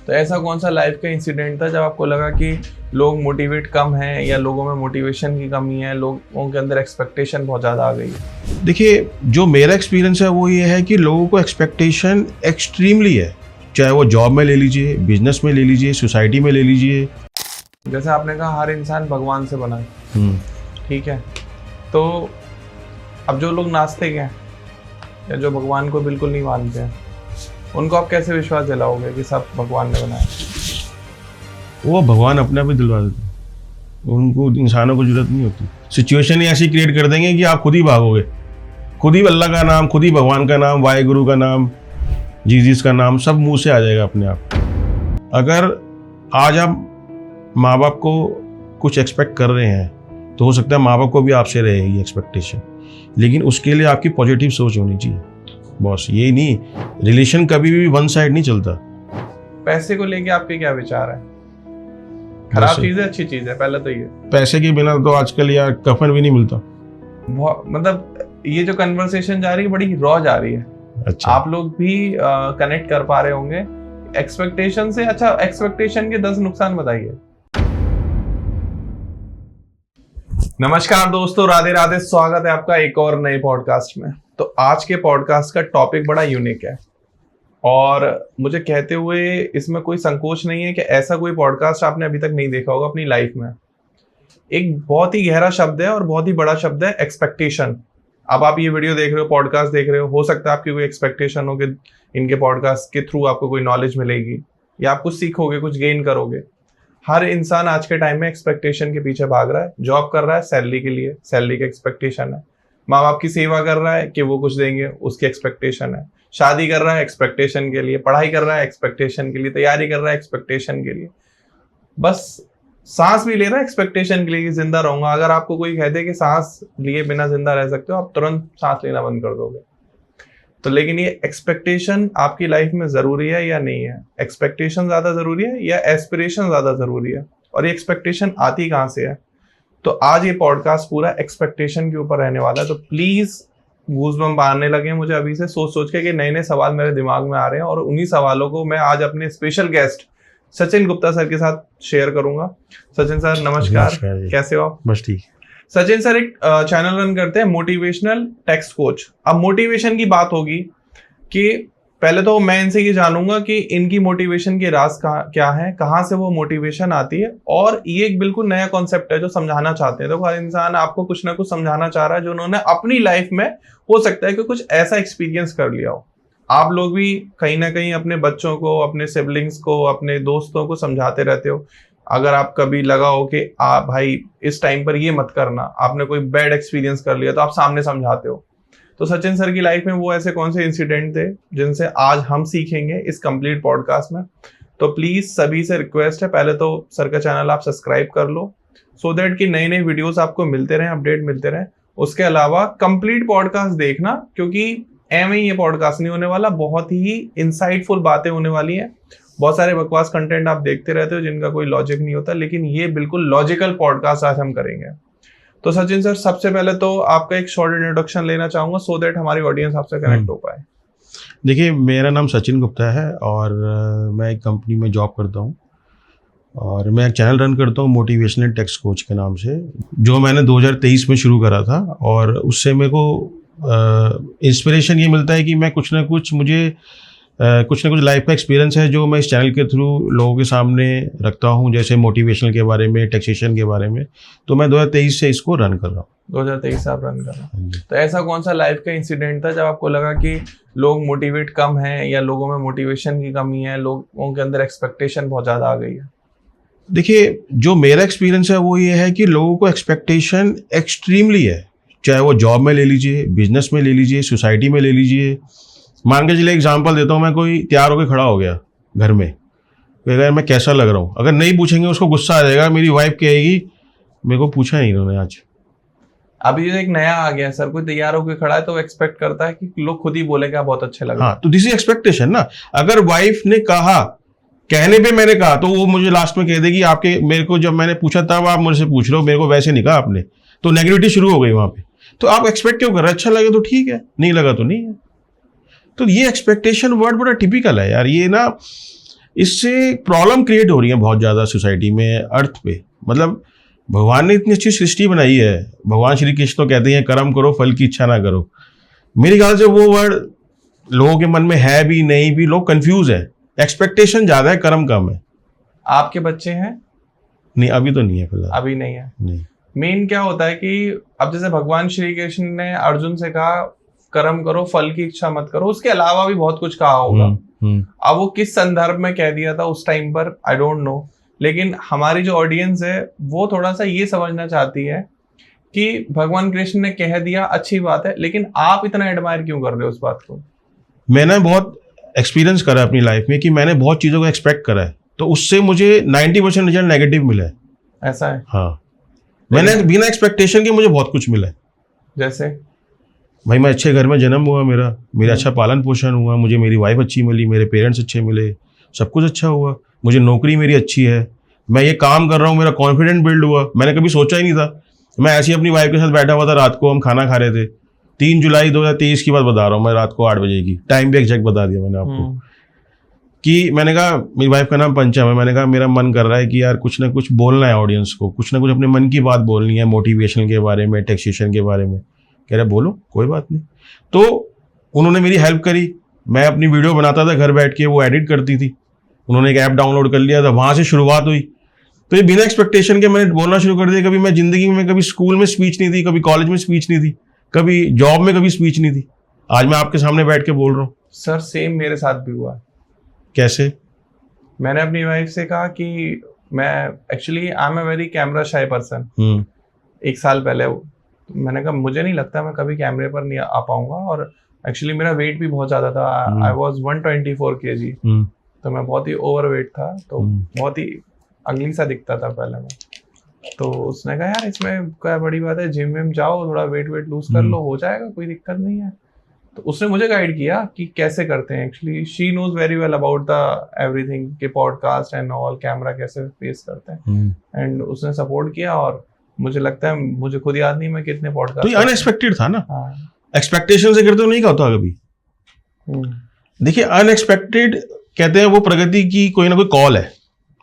तो ऐसा कौन सा लाइफ का इंसिडेंट था जब आपको लगा कि लोग मोटिवेट कम हैं या लोगों में मोटिवेशन की कमी है, लोगों के अंदर एक्सपेक्टेशन बहुत ज़्यादा आ गई है? देखिए, जो मेरा एक्सपीरियंस है वो ये है कि लोगों को एक्सपेक्टेशन एक्सट्रीमली है, चाहे वो जॉब में ले लीजिए, बिजनेस में ले लीजिए, सोसाइटी में ले लीजिए। जैसे आपने कहा हर इंसान भगवान से बना है, ठीक है, तो अब जो लोग नास्तिक हैं या जो भगवान को बिल्कुल नहीं मानते हैं, उनको आप कैसे विश्वास दिलाओगे कि सब भगवान ने बनाया? वो भगवान अपने आप ही दिलवा देते हैं, उनको इंसानों को जरूरत नहीं होती। सिचुएशन ही ऐसी क्रिएट कर देंगे कि आप खुद ही भागोगे, खुद ही अल्लाह का नाम, खुद ही भगवान का नाम, वाहेगुरु का नाम, जीसस का नाम सब मुंह से आ जाएगा अपने आप। अगर आज आप माँ बाप को कुछ एक्सपेक्ट कर रहे हैं तो हो सकता है माँ बाप को भी आपसे रहे ये एक्सपेक्टेशन, लेकिन उसके लिए आपकी पॉजिटिव सोच होनी चाहिए बॉस। ये नहीं, रिलेशन कभी भी वन साइड नहीं चलता। पैसे को लेके आपके क्या विचार है? खराब चीज है, अच्छी चीज है? पहले तो ये पैसे के बिना तो आजकल यार कफन भी नहीं मिलता। मतलब ये जो कन्वर्सेशन जा रही है बड़ी रॉ जा रही है। अच्छा, आप लोग भी कनेक्ट कर पा रहे होंगे एक्सपेक्टेशन से। अच्छा, एक्सपेक्टेशन के 10 नुकसान बताइए। नमस्कार दोस्तों, राधे राधे, स्वागत है आपका एक और नए पॉडकास्ट में। तो आज के पॉडकास्ट का टॉपिक बड़ा यूनिक है और मुझे कहते हुए इसमें कोई संकोच नहीं है कि ऐसा कोई पॉडकास्ट आपने अभी तक नहीं देखा होगा अपनी लाइफ में। एक बहुत ही गहरा शब्द है और बहुत ही बड़ा शब्द है एक्सपेक्टेशन। अब आप ये वीडियो देख रहे हो, पॉडकास्ट देख रहे हो सकता है आपकी कोई एक्सपेक्टेशन हो कि इनके पॉडकास्ट के थ्रू आपको कोई नॉलेज मिलेगी या आप कुछ सीखोगे, कुछ गेन करोगे। हर इंसान आज के टाइम में एक्सपेक्टेशन के पीछे भाग रहा है। जॉब कर रहा है सैलरी के लिए, सैलरी का एक्सपेक्टेशन है। माँ बाप की सेवा कर रहा है कि वो कुछ देंगे, उसकी एक्सपेक्टेशन है। शादी कर रहा है एक्सपेक्टेशन के लिए, पढ़ाई कर रहा है एक्सपेक्टेशन के लिए, तैयारी कर रहा है एक्सपेक्टेशन के लिए, बस सांस भी ले रहा है एक्सपेक्टेशन के लिए कि जिंदा रहूंगा। अगर आपको कोई कह दे कि सांस लिए बिना जिंदा रह सकते हो, आप तुरंत सांस लेना बंद कर दोगे। तो लेकिन ये एक्सपेक्टेशन आपकी लाइफ में जरूरी है या नहीं है? एक्सपेक्टेशन ज्यादा जरूरी है या एस्पिरेशन ज्यादा जरूरी है? और ये एक्सपेक्टेशन आती कहाँ से है? तो आज ये पॉडकास्ट पूरा एक्सपेक्टेशन के ऊपर रहने वाला है। तो प्लीज गूज़बम्प आने लगे मुझे अभी से सोच के कि नए नए सवाल मेरे दिमाग में आ रहे हैं और उन्हीं सवालों को मैं आज अपने special guest Sachin Gupta sir के साथ शेयर करूंगा। सचिन सर नमस्कार, कैसे हो आप? बस ठीक। सचिन सर एक चैनल रन करते हैं, मोटिवेशनल टेक्स्ट कोच। अब मोटिवेशन की बात होगी कि पहले तो मैं इनसे ये जानूंगा कि इनकी मोटिवेशन के राज क्या है, कहाँ से वो मोटिवेशन आती है, और ये एक बिल्कुल नया कॉन्सेप्ट है जो समझाना चाहते हैं। तो हर इंसान आपको कुछ ना कुछ समझाना चाह रहा है जो उन्होंने अपनी लाइफ में हो सकता है कि कुछ ऐसा एक्सपीरियंस कर लिया हो। आप लोग भी कहीं ना कहीं अपने बच्चों को, अपने सिबलिंग्स को, अपने दोस्तों को समझाते रहते हो। अगर आप कभी लगा हो कि आप भाई इस टाइम पर ये मत करना, आपने कोई बैड एक्सपीरियंस कर लिया, तो आप सामने समझाते हो। तो सचिन सर की लाइफ में वो ऐसे कौन से इंसिडेंट थे जिनसे आज हम सीखेंगे इस कंप्लीट पॉडकास्ट में। तो प्लीज सभी से रिक्वेस्ट है, पहले तो सर का चैनल आप सब्सक्राइब कर लो सो दैट कि नए नए वीडियोस आपको मिलते रहे, अपडेट मिलते रहे। उसके अलावा कंप्लीट पॉडकास्ट देखना, क्योंकि एम ही ये पॉडकास्ट नहीं होने वाला, बहुत ही इंसाइटफुल बातें होने वाली हैं। बहुत सारे बकवास कंटेंट आप देखते रहते हो जिनका कोई लॉजिक नहीं होता, लेकिन ये बिल्कुल लॉजिकल पॉडकास्ट आज हम करेंगे। तो सचिन सर, सबसे पहले तो आपका एक शॉर्ट इंट्रोडक्शन लेना चाहूंगा सो दैट हमारी ऑडियंस आपसे कनेक्ट हो पाए। देखिए, मेरा नाम सचिन गुप्ता है और मैं एक कंपनी में जॉब करता हूँ और मैं एक चैनल रन करता हूँ मोटिवेशनल टेक्स्ट कोच के नाम से, जो मैंने 2023 में शुरू करा था। और उससे मेरे को इंस्पिरेशन ये मिलता है कि मैं कुछ ना कुछ लाइफ का एक्सपीरियंस है जो मैं इस चैनल के थ्रू लोगों के सामने रखता हूँ, जैसे मोटिवेशनल के बारे में, टैक्सेशन के बारे में। तो मैं 2023 से इसको रन कर रहा हूँ। 2023 से आप रन कर रहे हैं। तो ऐसा कौन सा लाइफ का इंसिडेंट था जब आपको लगा कि लोग मोटिवेट कम हैं या लोगों में मोटिवेशन की कमी है, लोगों के अंदर एक्सपेक्टेशन बहुत ज्यादा आ गई है? देखिए, जो मेरा एक्सपीरियंस है वो ये है कि लोगों को एक्सपेक्टेशन एक्सट्रीमली है, चाहे वो जॉब में ले लीजिए, बिजनेस में ले लीजिए, सोसाइटी में ले लीजिए। मान के चलिए एग्जांपल देता हूँ, मैं कोई तैयार होकर खड़ा हो गया घर में, अगर मैं कैसा लग रहा हूँ, अगर नहीं पूछेंगे उसको गुस्सा आ जाएगा। मेरी वाइफ कहेगी मेरे को पूछा नहीं इन्होंने आज। अभी एक नया आ गया सर, कोई तैयार होकर खड़ा है तो एक्सपेक्ट करता है कि लोग खुद ही बोले कि आप बहुत अच्छे लग रहे हैं। हाँ, तो दिस इज एक्सपेक्टेशन ना। अगर वाइफ ने कहा, कहने पे मैंने कहा, तो वो मुझे लास्ट में कह देगी आपके, मेरे को जब मैंने पूछा तब आप मुझसे पूछ रहे हो, मेरे को वैसे नहीं कहा आपने। तो नेगेटिविटी शुरू हो गई वहां पे। तो आप एक्सपेक्ट क्यों कर रहे हैं? अच्छा लगे तो ठीक है, नहीं लगा तो नहीं है। तो ये एक्सपेक्टेशन वर्ड बड़ा टिपिकल है यार। ये ना इससे प्रॉब्लम क्रिएट हो रही है बहुत ज़्यादा सोसाइटी में, अर्थ पे। मतलब भगवान ने इतनी अच्छी सृष्टि बनाई है, भगवान श्री कृष्ण तो कहते हैं कर्म करो फल की इच्छा ना करो। मेरे ख्याल से वो वर्ड लोगों के मन में है भी नहीं भी, लोग कंफ्यूज है, एक्सपेक्टेशन ज़्यादा है, कर्म कम है। आपके बच्चे हैं? नहीं, अभी तो नहीं है फिलहाल। अभी नहीं है। नहीं। मेन क्या होता है कि अब जैसे भगवान श्री कृष्ण ने अर्जुन से कहा कर्म करो फल की इच्छा मत करो, उसके अलावा भी बहुत कुछ कहा होगा। अब वो किस संदर्भ में कह दिया था उस टाइम पर आई डोंट नो, लेकिन हमारी जो ऑडियंस है वो थोड़ा सा ये समझना चाहती है कि भगवान कृष्ण ने कह दिया, अच्छी बात है, लेकिन आप इतना एडमायर क्यों कर रहे हो उस बात को? मैंने बहुत एक्सपीरियंस करा है अपनी लाइफ में कि मैंने बहुत चीज़ों को एक्सपेक्ट करा है, तो उससे मुझे 90% रिजल्ट नेगेटिव मिला है। ऐसा है? हाँ, मैंने बिना एक्सपेक्टेशन के मुझे बहुत कुछ मिला है। जैसे भाई मैं अच्छे घर में जन्म हुआ, मेरा अच्छा पालन पोषण हुआ, मुझे मेरी वाइफ अच्छी मिली, मेरे पेरेंट्स अच्छे मिले, सब कुछ अच्छा हुआ, मुझे नौकरी मेरी अच्छी है, मैं ये काम कर रहा हूँ, मेरा कॉन्फिडेंस बिल्ड हुआ। मैंने कभी सोचा ही नहीं था, मैं ऐसे ही अपनी वाइफ के साथ बैठा हुआ था, रात को हम खाना खा रहे थे, 3 जुलाई 2023 की बात बता रहा हूँ मैं, रात को 8 बजे की, टाइम भी एग्जैक्ट बता दिया मैंने आपको। कि मैंने कहा, मेरी वाइफ का नाम पंचम है, मैंने कहा मेरा मन कर रहा है कि यार कुछ ना कुछ बोलना है ऑडियंस को, कुछ ना कुछ अपने मन की बात बोलनी है, मोटिवेशन के बारे में, टैक्सेशन के बारे में। कह रहे बोलो, कोई बात नहीं। तो उन्होंने मेरी हेल्प करी, मैं अपनी वीडियो बनाता था घर बैठ के, वो एडिट करती थी, उन्होंने एक ऐप डाउनलोड कर लिया था, वहाँ से शुरुआत हुई। तो ये बिना एक्सपेक्टेशन के मैंने बोलना शुरू कर दिया। कभी मैं जिंदगी में कभी स्कूल में स्पीच नहीं दी, कभी कॉलेज में स्पीच नहीं दी, कभी जॉब में कभी स्पीच नहीं दी, आज मैं आपके सामने बैठ के बोल रहा हूँ। सर सेम मेरे साथ भी हुआ। कैसे? मैंने अपनी वाइफ से कहा कि मैं actually I am a very camera शाई पर्सन। 1 साल पहले मैंने कहा मुझे नहीं लगता मैं कभी कैमरे पर नहीं आ पाऊंगा, और एक्चुअली मेरा वेट भी बहुत ज्यादा था, आई वाज 124 kg, तो मैं बहुत ही ओवरवेट था, तो बहुत ही अगली सा दिखता था पहले मैं। तो उसने कहा यार इसमें क्या बड़ी बात है, जिम में जाओ, थोड़ा वेट लूज कर लो, हो जाएगा, कोई दिक्कत नहीं है। तो उसने मुझे गाइड किया कि कैसे करते हैं। Actually she knows very well about the everything के पॉडकास्ट एंड ऑल, कैमरा कैसे फेस करते हैं, एंड उसने सपोर्ट किया। और मुझे लगता है, मुझे खुद याद नहीं मैं कितने पॉडकास्ट। तो ये अनएक्सपेक्टेड था ना। एक्सपेक्टेशन से करते हो नहीं होता कभी। देखिए अनएक्सपेक्टेड कहते हैं वो प्रगति की कोई ना कोई कॉल है,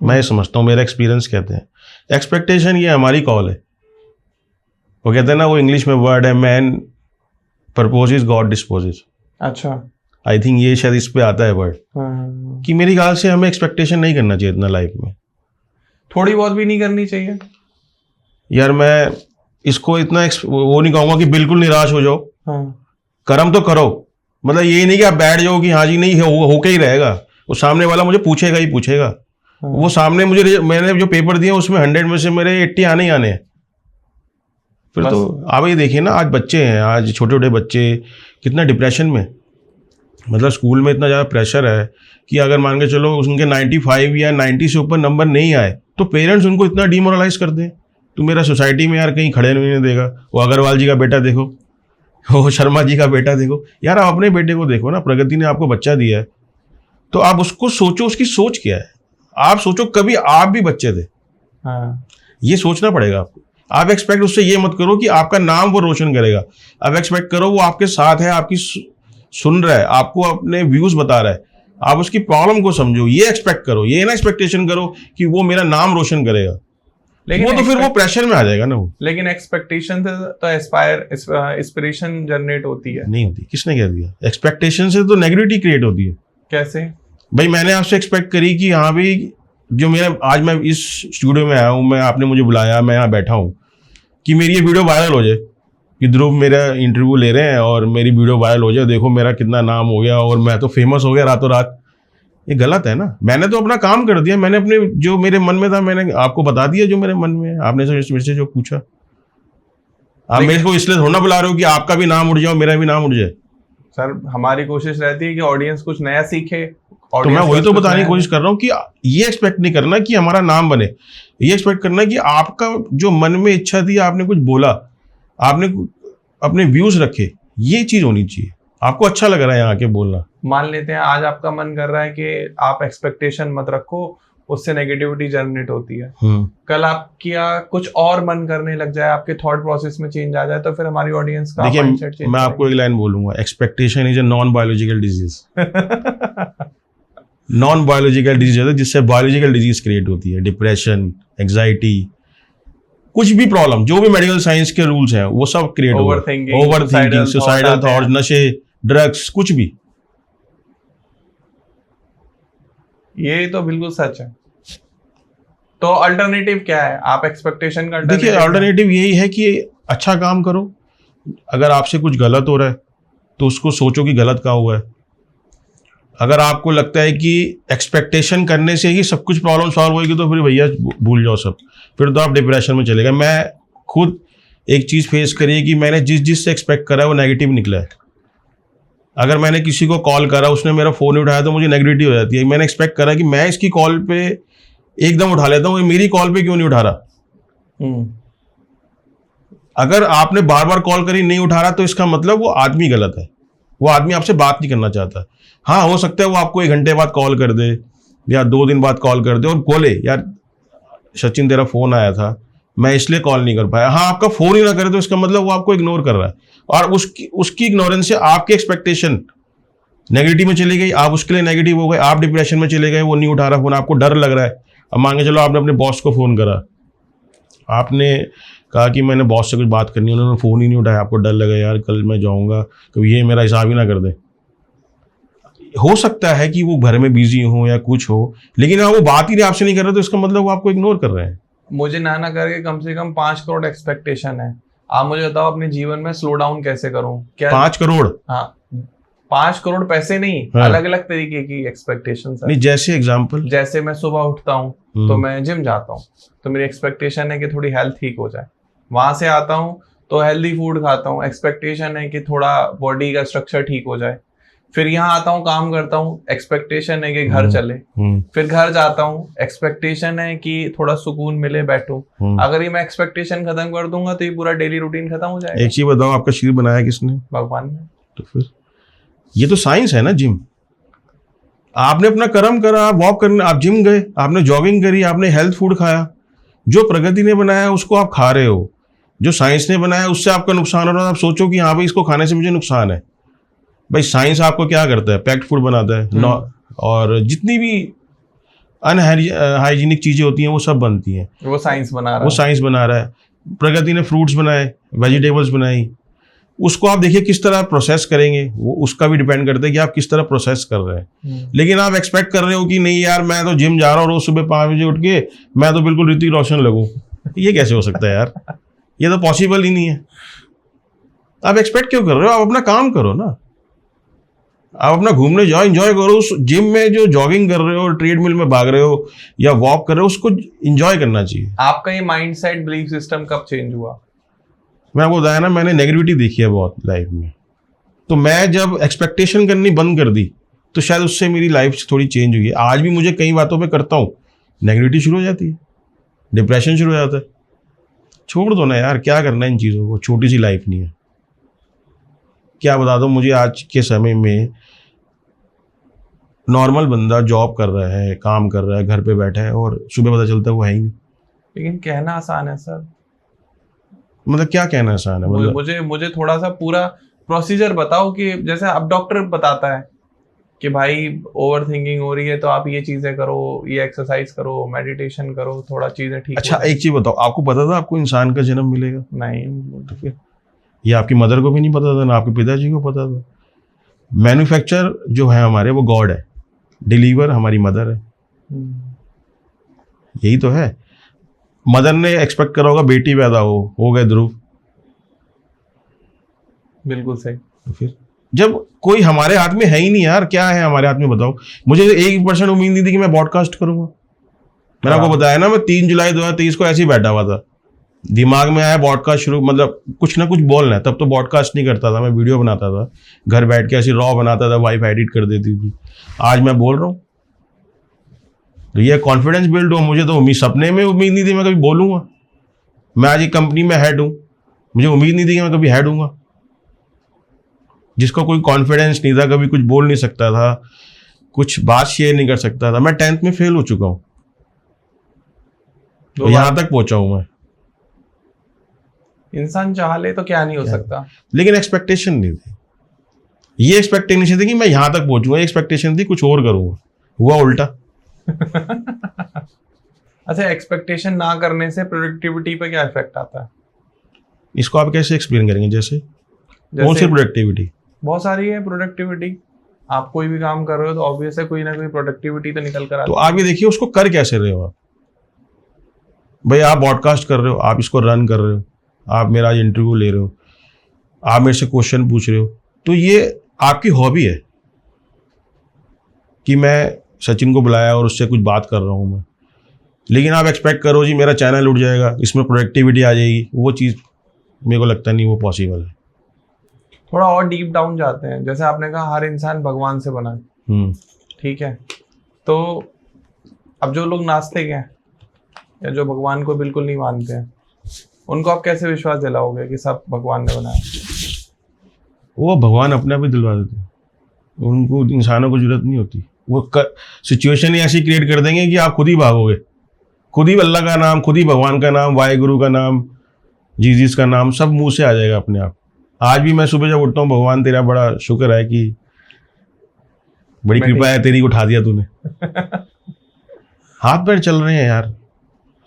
मैं ये समझता हूँ, मेरा एक्सपीरियंस कहते हैं। एक्सपेक्टेशन ये हमारी कॉल है। वो कहते हैं ना, वो इंग्लिश में वर्ड है, मैन परपोजेस गॉड डिस्पोजेस। अच्छा, आई थिंक ये शायद इस पे आता है वर्ड, कि मेरी ख्याल से हमें एक्सपेक्टेशन नहीं करना चाहिए इतना लाइफ में। थोड़ी बहुत भी नहीं करनी चाहिए यार। मैं इसको इतना वो नहीं कहूंगा कि बिल्कुल निराश हो जाओ। कर्म तो करो, मतलब ये नहीं कि आप बैठ जाओ कि हाँ जी नहीं होके ही रहेगा, वो सामने वाला मुझे पूछेगा ही पूछेगा। वो सामने मुझे, मैंने जो पेपर दिए उसमें 100 में से मेरे 80 आने ही आने हैं। फिर तो आप ये देखिए ना, आज बच्चे हैं, आज छोटे छोटे बच्चे कितना डिप्रेशन में, मतलब स्कूल में इतना ज़्यादा प्रेशर है कि अगर मान के चलो उनके 95 या 90 से ऊपर नंबर नहीं आए तो पेरेंट्स उनको इतना डिमोरलाइज कर दें, तो मेरा सोसाइटी में यार कहीं खड़े नहीं देगा। वो अग्रवाल जी का बेटा देखो, वो शर्मा जी का बेटा देखो, यार आप अपने बेटे को देखो ना, प्रगति ने आपको बच्चा दिया है तो आप उसको सोचो, उसकी सोच क्या है। आप सोचो कभी आप भी बच्चे थे। ये सोचना पड़ेगा आपको। आप एक्सपेक्ट उससे ये मत करो कि आपका नाम वो रोशन करेगा, आप एक्सपेक्ट करो वो आपके साथ है, आपकी सुन रहा है, आपको अपने व्यूज बता रहा है, आप उसकी प्रॉब्लम को समझो, ये एक्सपेक्ट करो। ये ना एक्सपेक्टेशन करो कि वो मेरा नाम रोशन करेगा, लेकिन वो तो फिर वो प्रेशर में आ जाएगा ना वो। लेकिन एक्सपेक्टेशन से तो इंस्पिरेशन जनरेट होती है। नहीं होती, किसने कह दिया? एक्सपेक्टेशन से तो नेगेटिविटी क्रिएट होती है। कैसे? भाई मैंने आपसे एक्सपेक्ट करी कि हाँ भाई, जो मेरा आज मैं इस स्टूडियो में आया हूँ, मैं आपने मुझे बुलाया, मैं यहाँ बैठा हूँ, कि मेरी ये वीडियो वायरल हो जाए, कि ध्रुव मेरा इंटरव्यू ले रहे हैं और मेरी वीडियो वायरल हो जाए, देखो मेरा कितना नाम हो गया और मैं तो फेमस हो गया रातों रात। ये गलत है ना। मैंने तो अपना काम कर दिया, मैंने अपने जो मेरे मन में था मैंने आपको बता दिया जो मेरे मन में है। आपने मेरे से जो पूछा, आप मेरे को इसलिए थोड़ा बुला रहे हो कि आपका भी नाम उड़ जाए, मेरा भी नाम उड़ जाए। सर हमारी कोशिश रहती है कि ऑडियंस कुछ नया सीखे, तो मैं वही तो बताने की कोशिश कर रहा हूँ कि ये एक्सपेक्ट नहीं करना कि हमारा नाम बने, ये एक्सपेक्ट करना कि आपका जो मन में इच्छा थी, आपने कुछ बोला, आपने अपने व्यूज रखे, ये चीज होनी चाहिए। आपको अच्छा लग रहा है यहाँ के बोलना। मान लेते हैं आज आपका मन कर रहा है कि आप एक्सपेक्टेशन मत रखो, उससे नेगेटिविटी जनरेट होती है। कल आप क्या कुछ और मन करने लग जाए, आपके थॉट प्रोसेस में चेंज आ जाए, तो फिर हमारी ऑडियंस का माइंडसेट चेंज। मैं आपको एक लाइन बोलूंगा, expectation is a non biological disease. Non biological disease होता है जिससे बायोलॉजिकल डिजीज क्रिएट होती है, डिप्रेशन, एंग्जाइटी, कुछ भी प्रॉब्लम, जो भी मेडिकल साइंस के रूल्स हैं वो सब क्रिएट होगा। ओवरथिंकिंग, सुसाइडल थॉट्स, नशे, ड्रग्स, कुछ भी। ये तो बिल्कुल सच है। तो अल्टरनेटिव क्या है? आप एक्सपेक्टेशन का देखिए, अल्टरनेटिव यही है कि अच्छा काम करो। अगर आपसे कुछ गलत हो रहा है तो उसको सोचो कि गलत क्या हुआ है। अगर आपको लगता है कि एक्सपेक्टेशन करने से ही सब कुछ प्रॉब्लम सॉल्व होगी तो फिर भैया भूल जाओ सब, फिर तो आप डिप्रेशन में चले गए। मैं खुद एक चीज़ फेस करी है कि मैंने जिस से एक्सपेक्ट करा है वो नेगेटिव निकला है। अगर मैंने किसी को कॉल करा, उसने मेरा फ़ोन नहीं उठाया तो मुझे नेगेटिविटी हो जाती है। मैंने एक्सपेक्ट करा कि मैं इसकी कॉल पे एकदम उठा लेता हूँ, मेरी कॉल पे क्यों नहीं उठा रहा। अगर आपने बार बार कॉल करी नहीं उठा रहा तो इसका मतलब वो आदमी गलत है, वो आदमी आपसे बात नहीं करना चाहता। हाँ, हो सकता है वो आपको 1 घंटे बाद कॉल कर दे या 2 दिन बाद कॉल कर दे और बोले यार सचिन तेरा फ़ोन आया था, मैं इसलिए कॉल नहीं कर पाया। हाँ, आपका फ़ोन ही ना करे तो इसका मतलब वो आपको इग्नोर कर रहा है और उसकी इग्नोरेंस से आपकी एक्सपेक्टेशन नेगेटिव में चली गई, आप उसके लिए नेगेटिव हो गए, आप डिप्रेशन में चले गए। वो नहीं उठा रहा फ़ोन, आपको डर लग रहा है। अब मान के चलो आपने अपने बॉस को फ़ोन करा, आपने कहा कि मैंने बॉस से कुछ बात करनी है, उन्होंने फ़ोन ही नहीं उठाया, आपको डर लगा यार कल मैं जाऊँगा कभी ये मेरा हिसाब ही ना कर दे। हो सकता है कि वो घर में बिजी हो या कुछ हो, लेकिन हाँ वो बात ही आपसे नहीं कर रहे तो इसका मतलब वो आपको इग्नोर कर रहे हैं। मुझे ना करके कम से कम 5 करोड़ एक्सपेक्टेशन है। आप मुझे बताओ अपने जीवन में स्लो डाउन कैसे करूं? क्या 5 करोड़? हाँ, 5 करोड़ पैसे नहीं, हाँ। अलग अलग तरीके की एक्सपेक्टेशंस है। नहीं, जैसे एग्जांपल, जैसे मैं सुबह उठता हूँ तो मैं जिम जाता हूँ, तो मेरी एक्सपेक्टेशन है कि थोड़ी हेल्थ ठीक हो जाए। वहां से आता हूँ तो हेल्दी फूड खाता हूँ, एक्सपेक्टेशन है कि थोड़ा बॉडी का स्ट्रक्चर ठीक हो जाए। फिर यहाँ आता हूँ, काम करता हूँ, एक्सपेक्टेशन है कि घर चले। फिर घर जाता हूँ, एक्सपेक्टेशन है कि थोड़ा सुकून मिले, बैठूं। अगर ये मैं एक्सपेक्टेशन खत्म कर दूंगा तो ये पूरा डेली रूटीन खत्म हो जाएगा। एक चीज बताओ, आपका शरीर बनाया किसने? भगवान ने। तो फिर ये तो साइंस है ना। जिम, आपने अपना कर्म करा, आप वॉक करने, आप जिम गए, आपने जॉगिंग करी, आपने हेल्थ फूड खाया। जो प्रगति ने बनाया उसको आप खा रहे हो, जो साइंस ने बनाया उससे आपका नुकसान हो रहा है। आप सोचो कि हाँ भाई इसको खाने से मुझे नुकसान है। भाई साइंस आपको क्या करता है? पैक्ड फूड बनाता है और जितनी भी अनहाइजीनिक चीजें होती हैं वो सब बनती हैं, वो साइंस बना रहा है। वो साइंस बना रहा है। प्रगति ने फ्रूट्स बनाए, वेजिटेबल्स बनाई, उसको आप देखिए किस तरह प्रोसेस करेंगे, वो उसका भी डिपेंड करता है कि आप किस तरह प्रोसेस कर रहे हैं। लेकिन आप एक्सपेक्ट कर रहे हो कि नहीं यार मैं तो जिम जा रहा हूँ रोज सुबह 5 बजे उठ के, मैं तो बिल्कुल ऋतिक रोशन लगूं। ये कैसे हो सकता है यार? ये तो पॉसिबल ही नहीं है। आप एक्सपेक्ट क्यों कर रहे हो? आप अपना काम करो ना, आप अपना घूमने जाओ, एंजॉय करो। उस जिम में जो जॉगिंग कर रहे हो, ट्रेडमिल में भाग रहे हो या वॉक कर रहे हो, उसको एंजॉय करना चाहिए। आपका ये माइंडसेट, बिलीफ सिस्टम कब चेंज हुआ? मैं आपको बताया ना, मैंने नेगेटिविटी देखी है बहुत लाइफ में, तो मैं जब एक्सपेक्टेशन करनी बंद कर दी तो शायद उससे मेरी लाइफ थोड़ी चेंज हुई है। आज भी मुझे कई बातों पे करता हूँ, नेगेटिविटी शुरू हो जाती है, डिप्रेशन शुरू हो जाता है। छोड़ दो ना यार, क्या करना है इन चीज़ों को, छोटी सी लाइफ नहीं है। क्या बता दो मुझे, आज के समय में नॉर्मल बंदा जॉब कर रहा है, काम कर रहा है, घर पे बैठा है और सुबह पता चलता है वो है ही नहीं। लेकिन कहना आसान है सर। मतलब क्या कहना आसान है? मतलब मुझे थोड़ा सा पूरा प्रोसीजर बताओ कि जैसे अब डॉक्टर बताता है कि भाई ओवर थिंकिंग हो रही है तो आप ये चीजें करो, ये एक्सरसाइज करो, मेडिटेशन करो, थोड़ा चीजें ठीक। अच्छा एक चीज बताओ, आपको पता था आपको इंसान का जन्म मिलेगा? नहीं। तो फिर ये आपकी मदर को भी नहीं पता था, ना आपके पिताजी को पता था। मैन्युफैक्चर जो है हमारे वो गॉड है, डिलीवर हमारी मदर है। यही तो है। मदर ने एक्सपेक्ट करा होगा बेटी पैदा हो गए ध्रुव। बिल्कुल सही। तो फिर जब कोई हमारे हाथ में है ही नहीं यार, क्या है हमारे हाथ में बताओ? मुझे 1% उम्मीद नहीं थी कि मैं पॉडकास्ट करूंगा। मैंने आपको बताया ना, मैं 3 जुलाई 2023 को ऐसे ही बैठा हुआ था, दिमाग में आया पॉडकास्ट शुरू, मतलब कुछ ना कुछ बोलना है। तब तो पॉडकास्ट नहीं करता था, मैं वीडियो बनाता था, घर बैठ के ऐसी रॉ बनाता था, वाइफ एडिट कर देती थी। आज मैं बोल रहा हूँ तो ये कॉन्फिडेंस बिल्ड हो। मुझे तो सपने में उम्मीद नहीं थी मैं कभी बोलूँगा। मैं आज एक कंपनी में हेड हूँ, मुझे उम्मीद नहीं थी कि मैं कभी हेड हूँगा। जिसको कोई कॉन्फिडेंस नहीं था, कभी कुछ बोल नहीं सकता था, कुछ बात शेयर नहीं कर सकता था। मैं 10th में फेल हो चुका हूँ, तो यहाँ तक पहुंचा हूँ मैं। इंसान चाह ले तो क्या नहीं हो सकता। लेकिन एक्सपेक्टेशन नहीं थी, ये एक्सपेक्टेशन थी कि मैं यहाँ तक पहुंचूंगा, एक्सपेक्टेशन थी कुछ और करूँगा। हुआ उल्टा। अच्छा, एक्सपेक्टेशन ना करने से प्रोडक्टिविटी पे क्या इफेक्ट आता है? इसको आप कैसे एक्सप्लेन करेंगे? जैसे कौन सी जैसे प्रोडक्टिविटी? बहुत सारी है प्रोडक्टिविटी। आप कोई भी काम कर रहे हो तो ऑब्वियस है कोई ना कोई प्रोडक्टिविटी तो निकल कर तो आती आप ये देखिए उसको कर कैसे रहे हो आप। भाई आप पॉडकास्ट कर रहे हो, आप इसको रन कर रहे हो, आप मेरा आज इंटरव्यू ले रहे हो, आप मेरे से क्वेश्चन पूछ रहे हो, तो ये आपकी हॉबी है कि मैं सचिन को बुलाया और उससे कुछ बात कर रहा हूँ मैं। लेकिन आप एक्सपेक्ट करो जी मेरा चैनल उठ जाएगा, इसमें प्रोडक्टिविटी आ जाएगी, वो चीज़ मेरे को लगता नहीं वो पॉसिबल है। थोड़ा और डीप डाउन जाते हैं। जैसे आपने कहा हर इंसान भगवान से बना है, ठीक है, तो अब जो लोग नास्तिक हैं या जो भगवान को बिल्कुल नहीं मानते हैं, उनको आप कैसे विश्वास दिलाओगे कि सब भगवान ने बनाया? वो भगवान अपने आप ही दिलवा देते हैं, उनको इंसानों को जरूरत नहीं होती। वो सिचुएशन ही ऐसी क्रिएट कर देंगे कि आप खुद ही भागोगे, खुद ही अल्लाह का नाम, खुद ही भगवान का नाम, वाहेगुरु का नाम, जीसस का नाम सब मुंह से आ जाएगा अपने आप। आज भी मैं सुबह जब उठता हूँ, भगवान तेरा बड़ा शुक्र है कि बड़ी कृपा है तेरी, उठा दिया तूने। हाथ पैर चल रहे हैं यार,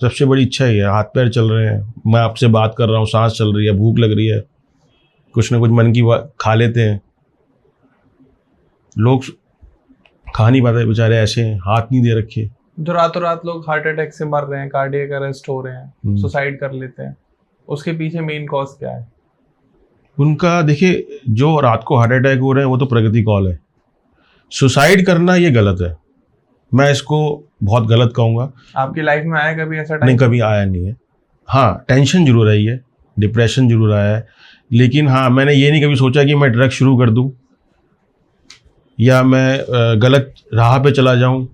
सबसे बड़ी इच्छा ही है, हाथ पैर चल रहे हैं, मैं आपसे बात कर रहा हूँ, सांस चल रही है, भूख लग रही है, कुछ ना कुछ मन की खा लेते हैं। लोग खा नहीं पाते बेचारे, ऐसे हैं, हाथ नहीं दे रखे। जो रातों रात लोग हार्ट अटैक से मर रहे हैं, कार्डियक अरेस्ट हो रहे हैं, सुसाइड कर लेते हैं, उसके पीछे मेन कॉज क्या है? उनका देखिए, जो रात को हार्ट अटैक हो रहे हैं वो तो प्रगति कॉल है। सुसाइड करना ये गलत है, मैं इसको बहुत गलत कहूँगा। आपकी लाइफ में आया कभी ऐसा टाइम? नहीं, कभी आया नहीं है। हाँ, टेंशन जरूर आई है, डिप्रेशन जरूर आया है, लेकिन हाँ मैंने ये नहीं कभी सोचा कि मैं ड्रग शुरू कर दूँ या मैं गलत राह पे चला जाऊँ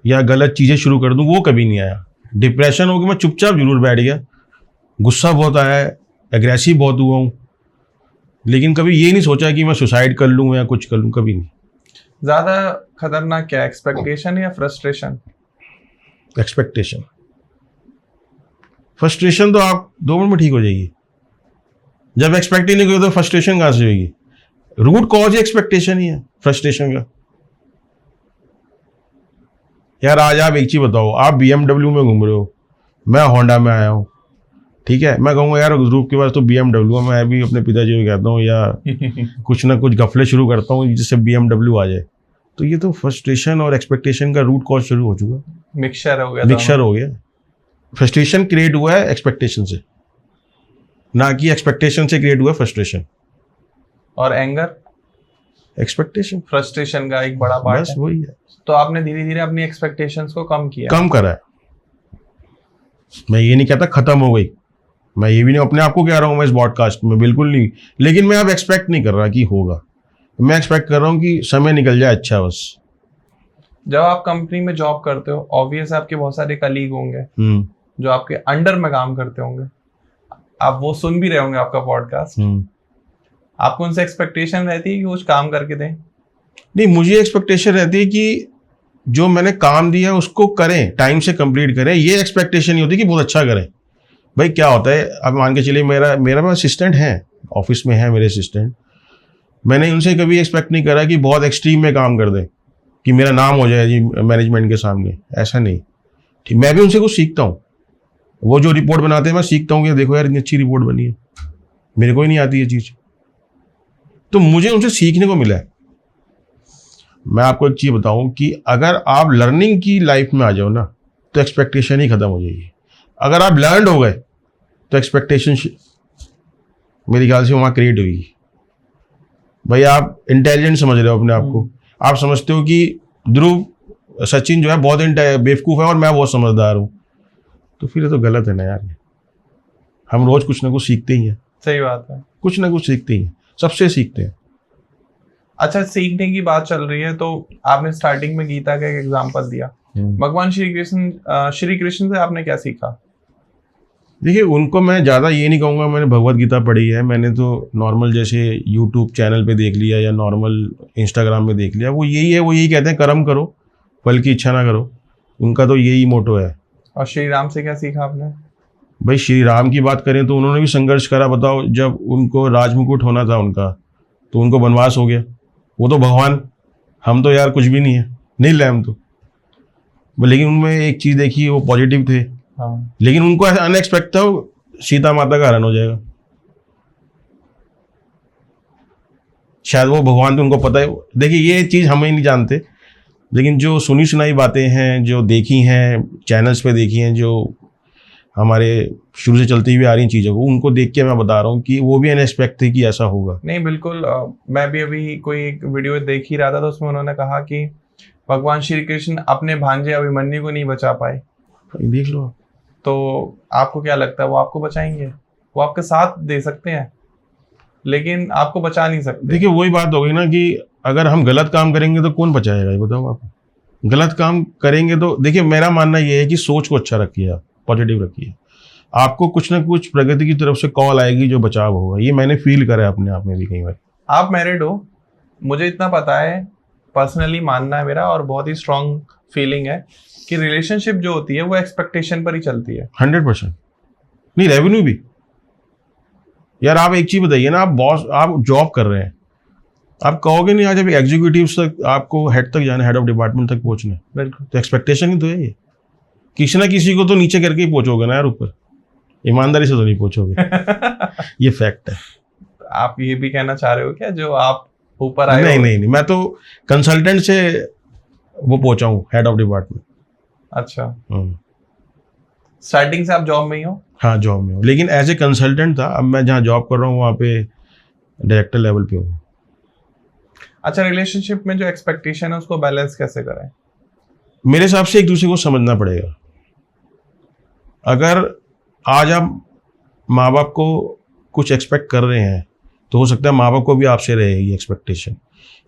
या गलत चीज़ें शुरू कर दूँ, वो कभी नहीं आया। डिप्रेशन हो गया, मैं चुपचाप जरूर बैठ गया, गुस्सा बहुत आया है, एग्रेसिव बहुत हुआ हूँ, लेकिन कभी ये नहीं सोचा कि मैं सुसाइड कर लूँ या कुछ कर लूँ, कभी नहीं। ज्यादा खतरनाक क्या, एक्सपेक्टेशन या फ्रस्ट्रेशन? एक्सपेक्टेशन। फ्रस्ट्रेशन तो आप 2 मिनट में ठीक हो जाएगी, जब एक्सपेक्ट ही नहीं करो तो फ्रस्ट्रेशन कहाँ से होगी? रूट कॉज एक्सपेक्टेशन ही है फ्रस्ट्रेशन का। यार आज आप एक चीज बताओ, आप BMW में घूम रहे हो, मैं होंडा में आया हूँ, ठीक है, मैं कहूँगा यार ग्रुप के पास तो BMW, मैं भी अपने पिताजी को कहता हूँ या कुछ ना कुछ गफले शुरू करता हूँ जिससे BMW आ जाए। तो ये तो फ्रस्ट्रेशन और एक्सपेक्टेशन का रूट कॉज शुरू हो चुका, मिक्सचर हो गया। मिक्सचर हो गया। फ्रस्ट्रेशन क्रिएट हुआ है एक्सपेक्टेशन से, ना कि एक्सपेक्टेशन से क्रिएट हुआ फ्रस्ट्रेशन। और एंगर एक्सपेक्टेशन फ्रस्ट्रेशन का एक बड़ा पार्ट है। वही है। तो आपने धीरे धीरे अपनी एक्सपेक्टेशंस को कम किया? कम करा है। मैं ये नहीं कहता खत्म हो गई, मैं ये भी नहीं अपने आप को कह रहा हूँ मैं इस पॉडकास्ट में, बिल्कुल नहीं, लेकिन मैं अब एक्सपेक्ट नहीं कर रहा कि होगा, मैं एक्सपेक्ट कर रहा हूँ कि समय निकल जाए अच्छा बस। जब आप कंपनी में जॉब करते हो, ऑब्वियस आपके बहुत सारे कलीग होंगे जो आपके अंडर में काम करते होंगे, आप वो सुन भी रहे होंगे आपका पॉडकास्ट, आपको उनसे एक्सपेक्टेशन रहती है कि कुछ काम करके दें? नहीं, मुझे एक्सपेक्टेशन रहती है कि जो मैंने काम दिया उसको करें, टाइम से कंप्लीट करें, ये एक्सपेक्टेशन नहीं होती कि बहुत अच्छा करें। भाई क्या होता है, अब मान के चलिए मेरा असिस्टेंट है, ऑफिस में है मेरे असिस्टेंट, मैंने उनसे कभी एक्सपेक्ट नहीं करा कि बहुत एक्सट्रीम में काम कर दें कि मेरा नाम हो जाए जी मैनेजमेंट के सामने, ऐसा नहीं। ठीक, मैं भी उनसे कुछ सीखता हूँ, वो जो रिपोर्ट बनाते हैं मैं सीखता हूँ कि देखो यार इतनी अच्छी रिपोर्ट बनी है, मेरे को ही नहीं आती ये चीज़, तो मुझे उनसे सीखने को मिला है। मैं आपको एक चीज़ बताऊं कि अगर आप लर्निंग की लाइफ में आ जाओ ना तो एक्सपेक्टेशन ही खत्म हो जाएगी। अगर आप लर्न हो गए तो एक्सपेक्टेशन मेरे ख्याल से वहाँ क्रिएट होगी। भाई आप इंटेलिजेंट समझ रहे हो अपने आप को, आप समझते हो कि ध्रुव सचिन जो है बहुत बेवकूफ़ है और मैं बहुत समझदार हूँ, तो फिर ये तो गलत है ना यार। हम रोज कुछ ना कुछ सीखते ही हैं। सही बात है, कुछ ना कुछ सीखते ही हैं, सबसे सीखते हैं। अच्छा, सीखने की बात चल रही है तो आपने स्टार्टिंग में गीता का एक एग्जांपल दिया, भगवान श्री कृष्ण से आपने क्या सीखा? देखिए उनको मैं ज़्यादा ये नहीं कहूँगा मैंने भगवत गीता पढ़ी है, मैंने तो नॉर्मल जैसे यूट्यूब चैनल पे देख लिया या नॉर्मल इंस्टाग्राम में देख लिया, वो यही है, वो यही कहते हैं कर्म करो फल की इच्छा ना करो, उनका तो यही मोटो है। और श्री राम से क्या सीखा आपने? भाई श्री राम की बात करें तो उन्होंने भी संघर्ष करा। बताओ, जब उनको राजमुकुट होना था उनका तो उनको वनवास हो गया, वो तो भगवान, हम तो यार कुछ भी नहीं है, नहीं ले हम तो। लेकिन उनमें एक चीज देखी, वो पॉजिटिव थे। हाँ। लेकिन उनको ऐसा अनएक्सपेक्ट था, सीता माता का हरण हो जाएगा। शायद वो भगवान को उनको पता है। देखिए ये चीज हम ही नहीं जानते, लेकिन जो सुनी सुनाई बातें हैं, जो देखी हैं, चैनल्स पे देखी हैं, जो हमारे शुरू से चलती हुई आ रही चीज़ों को, उनको देख के मैं बता रहा हूँ कि वो भी अनएक्सपेक्ट थे कि ऐसा होगा। नहीं बिल्कुल, मैं भी अभी कोई एक वीडियो देख ही रहा था, तो उसमें उन्होंने कहा कि भगवान श्री कृष्ण अपने भांजे अभिमन्यु को नहीं बचा पाए। देख लो। तो आपको क्या लगता है, वो आपको बचाएंगे? वो आपके साथ दे सकते हैं लेकिन आपको बचा नहीं सकते। देखिए वही बात हो गई ना कि अगर हम गलत काम करेंगे तो कौन बचाएगा, ये बताओ आप। गलत काम करेंगे तो देखिए मेरा मानना ये है कि सोच को अच्छा रखिए, आप पॉजिटिव रखिए। आपको कुछ ना कुछ प्रगति की तरफ से कॉल आएगी जो बचाव होगा। ये मैंने फील करा है अपने आप में भी कई बार। आप मैरिड हो, मुझे इतना पता है, पर्सनली मानना है मेरा और बहुत ही स्ट्रांग फीलिंग है कि रिलेशनशिप जो होती है वो एक्सपेक्टेशन पर ही चलती है। 100%। नहीं, रेवेन्यू भी। यार आप एक चीज बताइए ना, आप बॉस, आप जॉब कर रहे हैं, आप कहोगे नहीं आज अभी एग्जीक्यूटिव तक आपको हेड तक जाना, हेड ऑफ डिपार्टमेंट तक पहुंचना है। बिल्कुल। तो एक्सपेक्टेशन ही तो है ये। किसी ना किसी को तो नीचे करके ही पहुंचोगे ना यार ऊपर, ईमानदारी से तो नहीं पहुंचोगे। ये फैक्ट है। आप ये भी कहना चाह रहे हो क्या, जो आप ऊपर आए? नहीं, मैं तो कंसल्टेंट से वो पहुंचा हूँ हेड ऑफ डिपार्टमेंट। अच्छा, स्टार्टिंग से आप जॉब में ही हो? हाँ जॉब में हूँ, लेकिन एज ए कंसल्टेंट था। अब मैं जहाँ जॉब कर रहा हूँ वहाँ पे डायरेक्टर लेवल पे हूँ। अच्छा, रिलेशनशिप में जो एक्सपेक्टेशन है उसको बैलेंस कैसे करें? मेरे हिसाब से एक दूसरे को समझना पड़ेगा। अगर आज आप माँ बाप को कुछ एक्सपेक्ट कर रहे हैं तो हो सकता है माँ बाप को भी आपसे रहेगी एक्सपेक्टेशन,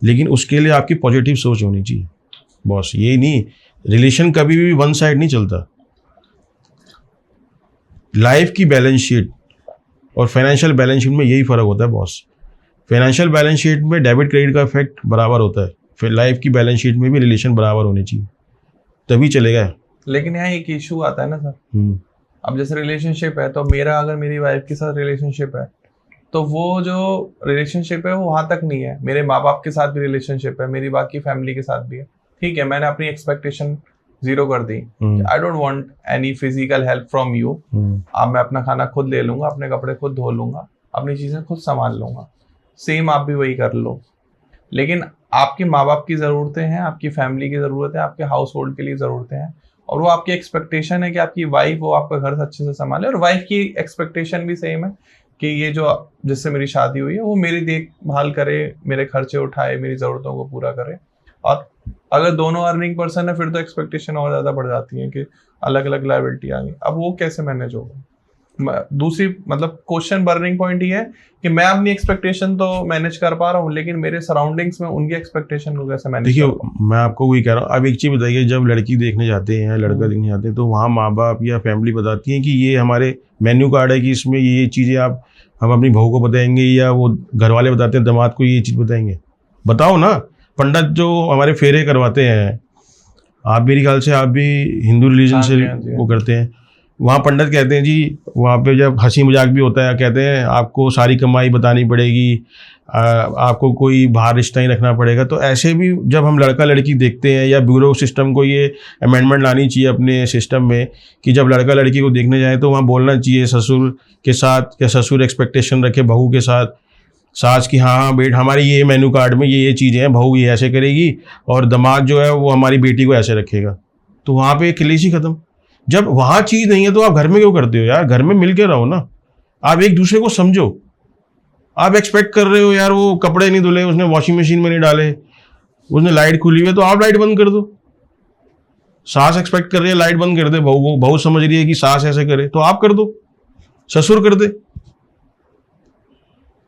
लेकिन उसके लिए आपकी पॉजिटिव सोच होनी चाहिए बॉस। ये नहीं, रिलेशन कभी भी वन साइड नहीं चलता। लाइफ की बैलेंस शीट और फाइनेंशियल बैलेंस शीट में यही फर्क होता है बॉस। फाइनेंशियल बैलेंस शीट में डेबिट क्रेडिट का इफेक्ट बराबर होता है, फिर लाइफ की बैलेंस शीट में भी रिलेशन बराबर होने चाहिए, तभी चलेगा। लेकिन यहाँ एक इशू आता है ना सर। अब जैसे रिलेशनशिप है, तो मेरा अगर मेरी वाइफ के साथ रिलेशनशिप है तो वो जो रिलेशनशिप है वो वहां तक नहीं है। मेरे माँ बाप के साथ भी रिलेशनशिप है, मेरी बाकी फैमिली के साथ भी है। ठीक है, मैंने अपनी एक्सपेक्टेशन 0 कर दी। I don't want any physical help from you. अब मैं अपना खाना खुद ले लूंगा, अपने कपड़े खुद धो लूंगा, अपनी चीजें खुद संभाल लूंगा। सेम आप भी वही कर लो। लेकिन आपके माँ बाप की ज़रूरतें हैं, आपकी फैमिली की ज़रूरत है, आपके हाउस होल्ड के लिए ज़रूरतें हैं, और वो आपकी एक्सपेक्टेशन है कि आपकी वाइफ वो आपका घर अच्छे से संभाले। और वाइफ की एक्सपेक्टेशन भी सेम है कि ये जो जिससे मेरी शादी हुई है वो मेरी देखभाल करे, मेरे खर्चे उठाए, मेरी ज़रूरतों को पूरा करे। और अगर दोनों अर्निंग पर्सन है फिर तो एक्सपेक्टेशन और ज़्यादा बढ़ जाती है कि अलग अलग लायबिलिटी आ गई। अब वो कैसे मैनेज होगा? दूसरी मतलब क्वेश्चन बर्निंग पॉइंट ही है कि मैं अपनी एक्सपेक्टेशन तो मैनेज कर पा रहा हूँ, लेकिन मेरे सराउंडिंग्स में उनकी एक्सपेक्टेशन को कैसे मैनेज? देखिए मैं आपको वही कह रहा हूँ। अब एक चीज़ बताइए, जब लड़की देखने जाते हैं, लड़का देखने जाते हैं, तो वहाँ माँ बाप या फैमिली बताती है कि ये हमारे मेन्यू कार्ड है कि इसमें ये चीज़ें आप हम अपनी बहू को बताएंगे, या वो घर वाले बताते हैं दामाद को ये चीज़ बताएंगे? बताओ ना। पंडित जो हमारे फेरे करवाते हैं, आप मेरे ख्याल से आप भी हिंदू रिलीजन से वो करते हैं, वहाँ पंडित कहते हैं जी, वहाँ पे जब हंसी मजाक भी होता है, कहते हैं आपको सारी कमाई बतानी पड़ेगी, आपको कोई बाहर रिश्ता ही रखना पड़ेगा। तो ऐसे भी जब हम लड़का लड़की देखते हैं, या ब्यूरो सिस्टम को ये अमेंडमेंट लानी चाहिए अपने सिस्टम में कि जब लड़का लड़की को देखने जाए तो वहाँ बोलना चाहिए ससुर के साथ, या ससुर एक्सपेक्टेशन रखे बहू के साथ, सास की हाँ बेट हमारी ये मेन्यू कार्ड में ये चीज़ें हैं, बहू ये ऐसे करेगी और दामाद जो है वो हमारी बेटी को ऐसे रखेगा। तो वहाँ पे कलेश ही खत्म। जब वहाँ चीज़ नहीं है तो आप घर में क्यों करते हो यार? घर में मिल के रहो ना, आप एक दूसरे को समझो। आप एक्सपेक्ट कर रहे हो यार वो कपड़े नहीं धुले, उसने वॉशिंग मशीन में नहीं डाले, उसने लाइट खुली हुई है, तो आप लाइट बंद कर दो। सास एक्सपेक्ट कर रही है लाइट बंद कर दे, बहू समझ रही है कि सास ऐसे करे, तो आप कर दो, ससुर कर दे।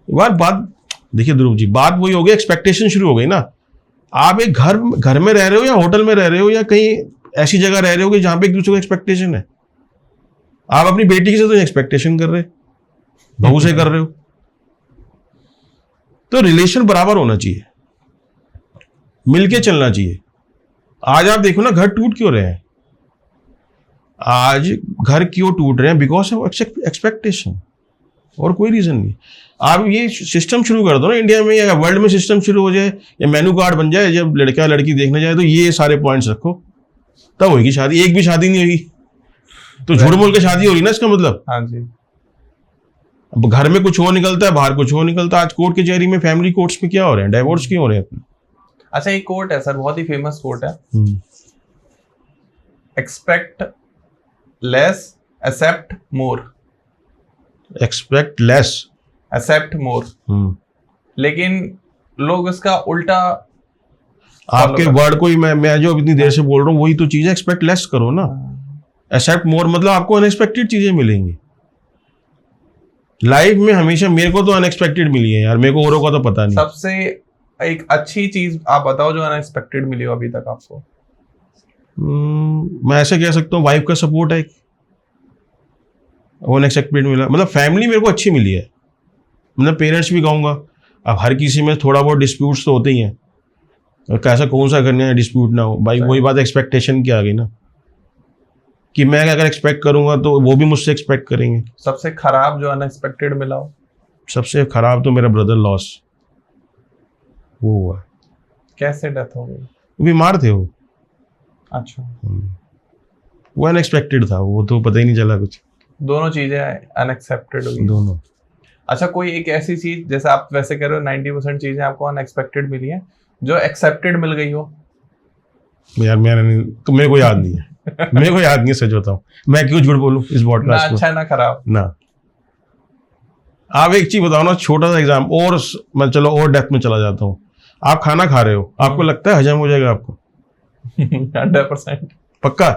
यार बात देखिए ध्रुव जी, बात वही हो गई, एक्सपेक्टेशन शुरू हो गई ना। आप एक घर में रह रहे हो, या होटल में रह रहे हो, या कहीं ऐसी जगह रह रहे हो कि जहां पे एक दूसरे को एक्सपेक्टेशन है। आप अपनी बेटी से तो एक्सपेक्टेशन कर रहे, बहू से कर रहे हो, तो रिलेशन बराबर होना चाहिए, मिलके चलना चाहिए। आज आप देखो ना, घर टूट क्यों रहे हैं? आज घर क्यों टूट रहे हैं? बिकॉज ऑफ एक्सपेक्टेशन, और कोई रीजन नहीं। आप ये सिस्टम शुरू कर दो ना इंडिया में, या वर्ल्ड में सिस्टम शुरू हो जाए, या मेनू कार्ड बन जाए, जब लड़का लड़की देखने जाए तो ये सारे पॉइंट्स रखो, तब होगी शादी। एक भी शादी नहीं होगी तो झूठ बोल के शादी हो रही ना, इसका मतलब। हाँ जी। अब घर में कुछ हो निकलता है, बाहर कुछ हो निकलता है। आज कोर्ट कचहरी में, फैमिली कोर्ट्स में क्या हो रहे हैं, डाइवोर्स क्यों हो रहे हैं? अच्छा, एक कोट है सर, बहुत ही फेमस कोट है, एक्सपेक्ट लेस एक्सेप्ट मोर। एक्सपेक्ट लेस एक्सेप्ट मोर। लेकिन लोग इसका उल्टा आपके वर्ड को ही मैं जो इतनी देर से बोल रहा हूँ वही तो चीज है। एक्सपेक्ट लेस करो ना, एक्सेप्ट मोर मतलब आपको अनएक्सपेक्टेड चीजें मिलेंगी लाइफ में। हमेशा मेरे को तो अनएक्सपेक्टेड मिली है यार, मेरे को औरों का तो पता नहीं। सबसे एक अच्छी चीज आप बताओ जो अनएक्सपेक्टेड मिली हो अभी तक आपको। मैं ऐसे कह सकता हूँ, वाइफ का सपोर्ट है, वो अनएक्सपेक्टेड मिला। मतलब फैमिली मेरे को अच्छी मिली है, मतलब पेरेंट्स भी कहूँगा। अब हर किसी में थोड़ा बहुत डिस्प्यूट्स तो होते ही हैं, कैसा कौन सा करना है डिस्प्यूट ना हो भाई। वही बात एक्सपेक्टेशन की आ गई ना, कि मैं अगर एक्सपेक्ट करूंगा तो वो भी मुझसे एक्सपेक्ट करेंगे। सबसे खराब जो अनएक्सपेक्टेड मिला हो? सबसे खराब तो मेरा ब्रदर लॉस वो हुआ। कैसे डेथ हो गई? बीमार थे वो। अच्छा। वो अनएक्सपेक्टेड था, वो तो पता ही नहीं चला कुछ। दोनों चीजें अनएक्सपेक्टेड हुई दोनों। अच्छा, कोई एक ऐसी चीज, जैसे आप वैसे कह रहे हो 90% चीजें आपको अनएक्सपेक्टेड मिली हैं, जो एक्सेप्टेड मिल गई हो? यार मेरे को याद नहीं है। मेरे को याद नहीं है, सच बताऊं। मैं क्यों झूठ बोलूं इस पॉडकास्ट ना अच्छा ना खराब ना। आप एक चीज बताओ ना, छोटा सा एग्जाम, और मैं चलो और डेप्थ में चला जाता हूँ। आप खाना खा रहे हो, आपको लगता है हजम हो जाएगा आपको? 100% पक्का।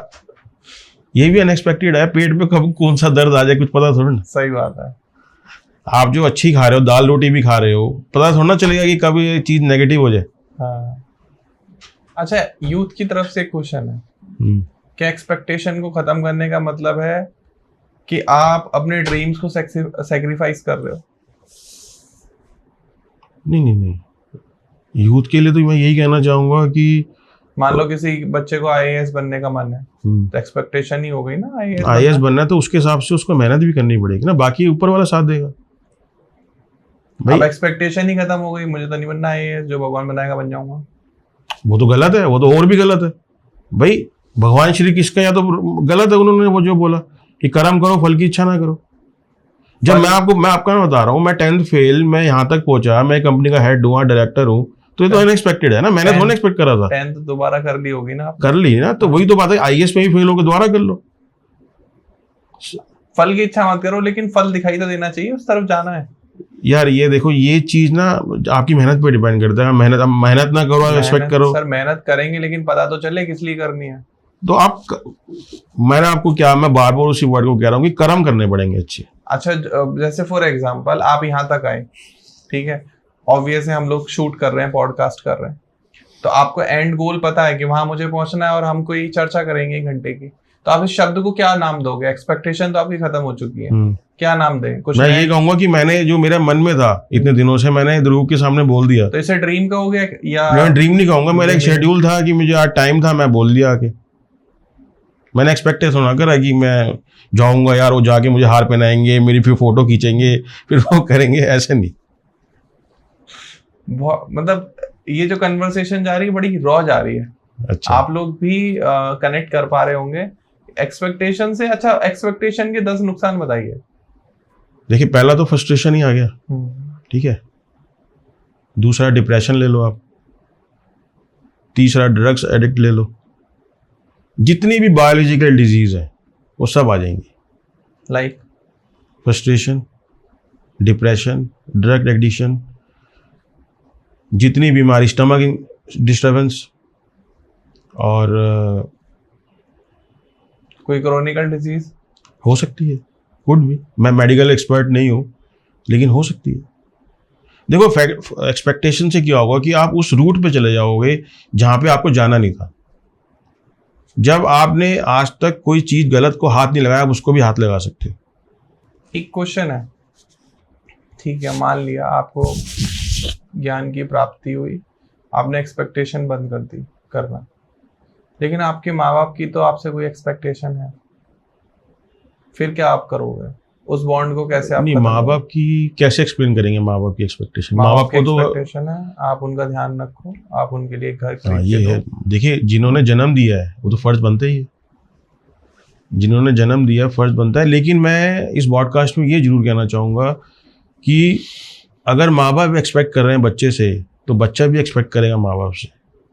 ये भी अनएक्सपेक्टेड है, पेट पे कब कौन सा दर्द आ जाए कुछ पता थोड़ा ना। सही बात है। आप जो अच्छी खा रहे हो, दाल रोटी भी खा रहे हो, पता थोड़ा ना चलेगा कि कब ये चीज नेगेटिव हो जाए। हाँ। अच्छा, यूथ की तरफ से क्वेश्चन है, क्या एक्सपेक्टेशन को खत्म करने का मतलब है कि आप अपने ड्रीम्स को सैक्रिफाइस कर रहे हो? नहीं, यूथ के लिए तो मैं यही कहना चाहूंगा कि मान लो किसी बच्चे को आईएएस बनने का मन है, तो एक्सपेक्टेशन ही हो गई ना आईएएस बनना है, तो उसके हिसाब से उसको मेहनत भी करनी पड़ेगी ना, बाकी ऊपर वाला साथ देगा भाई। अब एक्सपेक्टेशन ही खत्म हो गई, मुझे तो नहीं बनना आईएएस, जो भगवान बनाएगा बन जाऊंगा। वो तो गलत है, वो तो और भी गलत है भाई। भगवान श्री कृष्ण का या तो गलत है, उन्होंने वो जो बोला कि कर्म करो फल की इच्छा ना करो। जब मैं आपका बता रहा हूँ, मैं 10th फेल, मैं यहाँ तक पहुंचा, मैं कंपनी का हेड हूँ, डायरेक्टर हूँ, तो ये तो अनएक्सपेक्टेड है ना। मैंने थोड़ा एक्सपेक्ट करा था। 10th दोबारा कर ली होगी ना? कर ली ना, तो वही तो बात है, आईएएस में ही फेल होकर दोबारा कर लो। फल की इच्छा मत करो, लेकिन फल दिखाई तो देना चाहिए, उस तरफ जाना है यार। ये देखो, ये चीज ना आपकी मेहनत पे डिपेंड करता है। मेहनत ना करो, एक्सपेक्ट करो। सर मेहनत करेंगे, लेकिन पता तो चले किस लिए करनी है। तो मैं बार बार उसी वर्ड को कह रहा हूँ कि कर्म करने पड़ेंगे अच्छे। अच्छा, जैसे फॉर एग्जांपल आप यहाँ तक आए, ठीक है, ऑब्वियसली हम लोग शूट कर रहे हैं, पॉडकास्ट कर रहे हैं, तो आपको एंड गोल पता है कि वहां मुझे पहुंचना है और हम कोई चर्चा करेंगे 1 घंटे की, तो आप इस शब्द को क्या नाम दोगे? एक्सपेक्टेशन तो आपकी खत्म हो चुकी है, क्या नाम दें? कुछ मैं ये कहूंगा कि मैंने जो मेरे मन में था इतने दिनों से, मैंने ध्रुव के सामने बोल दिया। तो इसे ड्रीम कहोगे या? मैं ड्रीम नहीं कहूंगा, मेरा एक शेड्यूल था कि मुझे आज टाइम था, मैं बोल दिया आके। मैंने एक्सपेक्टेशन ना करा कि मैं जाऊंगा यार, वो जाके मुझे हार पहनाएंगे, मेरी फिर फोटो खींचेंगे, फिर वो करेंगे, ऐसे नहीं। मतलब ये जो कन्वर्सेशन जा रही है बड़ी रॉ जा रही है। अच्छा। आप लोग भी कनेक्ट कर पा रहे होंगे एक्सपेक्टेशन से। अच्छा, एक्सपेक्टेशन के 10 नुकसान बताइए। देखिए, पहला तो फ्रस्ट्रेशन ही आ गया, ठीक है। दूसरा डिप्रेशन ले लो आप। तीसरा ड्रग्स एडिक्ट ले लो। जितनी भी बायोलॉजिकल डिजीज है वो सब आ जाएंगी, like frustration, depression, drug addiction, जितनी बीमारी, स्टमक डिस्टर्बेंस, और कोई क्रोनिकल डिजीज हो सकती है, कुड भी। मैं मेडिकल एक्सपर्ट नहीं हूँ, लेकिन हो सकती है। देखो, एक्सपेक्टेशन से क्या होगा कि आप उस रूट पे चले जाओगे जहां पे आपको जाना नहीं था। जब आपने आज तक कोई चीज गलत को हाथ नहीं लगाया, आप उसको भी हाथ लगा सकते हो। एक क्वेश्चन है, ठीक है, मान लिया आपको ज्ञान की प्राप्ति हुई, आपने एक्सपेक्टेशन बंद कर दी करना, लेकिन आपके माँ बाप की तो आपसे कोई एक्सपेक्टेशन है, फिर क्या आप करोगे? उस बॉन्ड को कैसे आप नहीं, खत्म माँ करोगे? बाप की कैसे एक्सप्लेन करेंगे माँ बाप की एक्सपेक्टेशन? माँ माँ बाप बाप की को तो एक्सपेक्टेशन है आप उनका ध्यान रखो, आप उनके लिए घर हाँ खरीद ये के है। दो। देखिए, जिन्होंने जन्म दिया है वो तो फर्ज बनता ही है, जिन्होंने जन्म दिया है फर्ज बनता है। लेकिन मैं इस पॉडकास्ट में ये जरूर कहना चाहूँगा कि अगर माँ बाप एक्सपेक्ट कर रहे हैं बच्चे से, तो बच्चा भी एक्सपेक्ट करेगा माँ बाप से।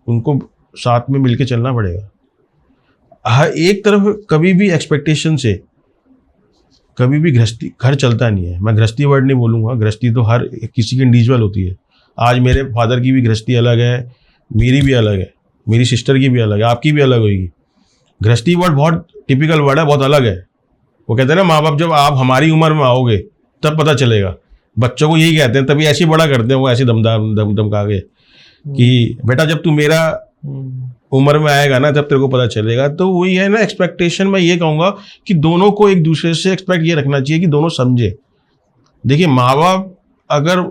उनको साथ में मिलके चलना पड़ेगा। हर एक तरफ कभी भी एक्सपेक्टेशन से कभी भी गृहस्थी घर चलता नहीं है। मैं गृहस्थी वर्ड नहीं बोलूँगा, गृहस्थी तो हर किसी की इंडिविजुअल होती है। आज मेरे फादर की भी गृहस्थी अलग है, मेरी भी अलग है, मेरी सिस्टर की भी अलग है, आपकी भी अलग होगी। गृहस्थी वर्ड बहुत टिपिकल वर्ड है, बहुत अलग है। वो कहते हैं ना, माँ बाप जब आप हमारी उम्र में आओगे तब पता चलेगा। बच्चों को यही कहते हैं, तभी ऐसे बड़ा करते हैं वो, ऐसे धमका के कि बेटा जब तू मेरा उम्र में आएगा ना तब तेरे को पता चलेगा। तो वही है ना एक्सपेक्टेशन। मैं ये कहूँगा कि दोनों को एक दूसरे से एक्सपेक्ट ये रखना चाहिए कि दोनों समझे। देखिए, माँ बाप अगर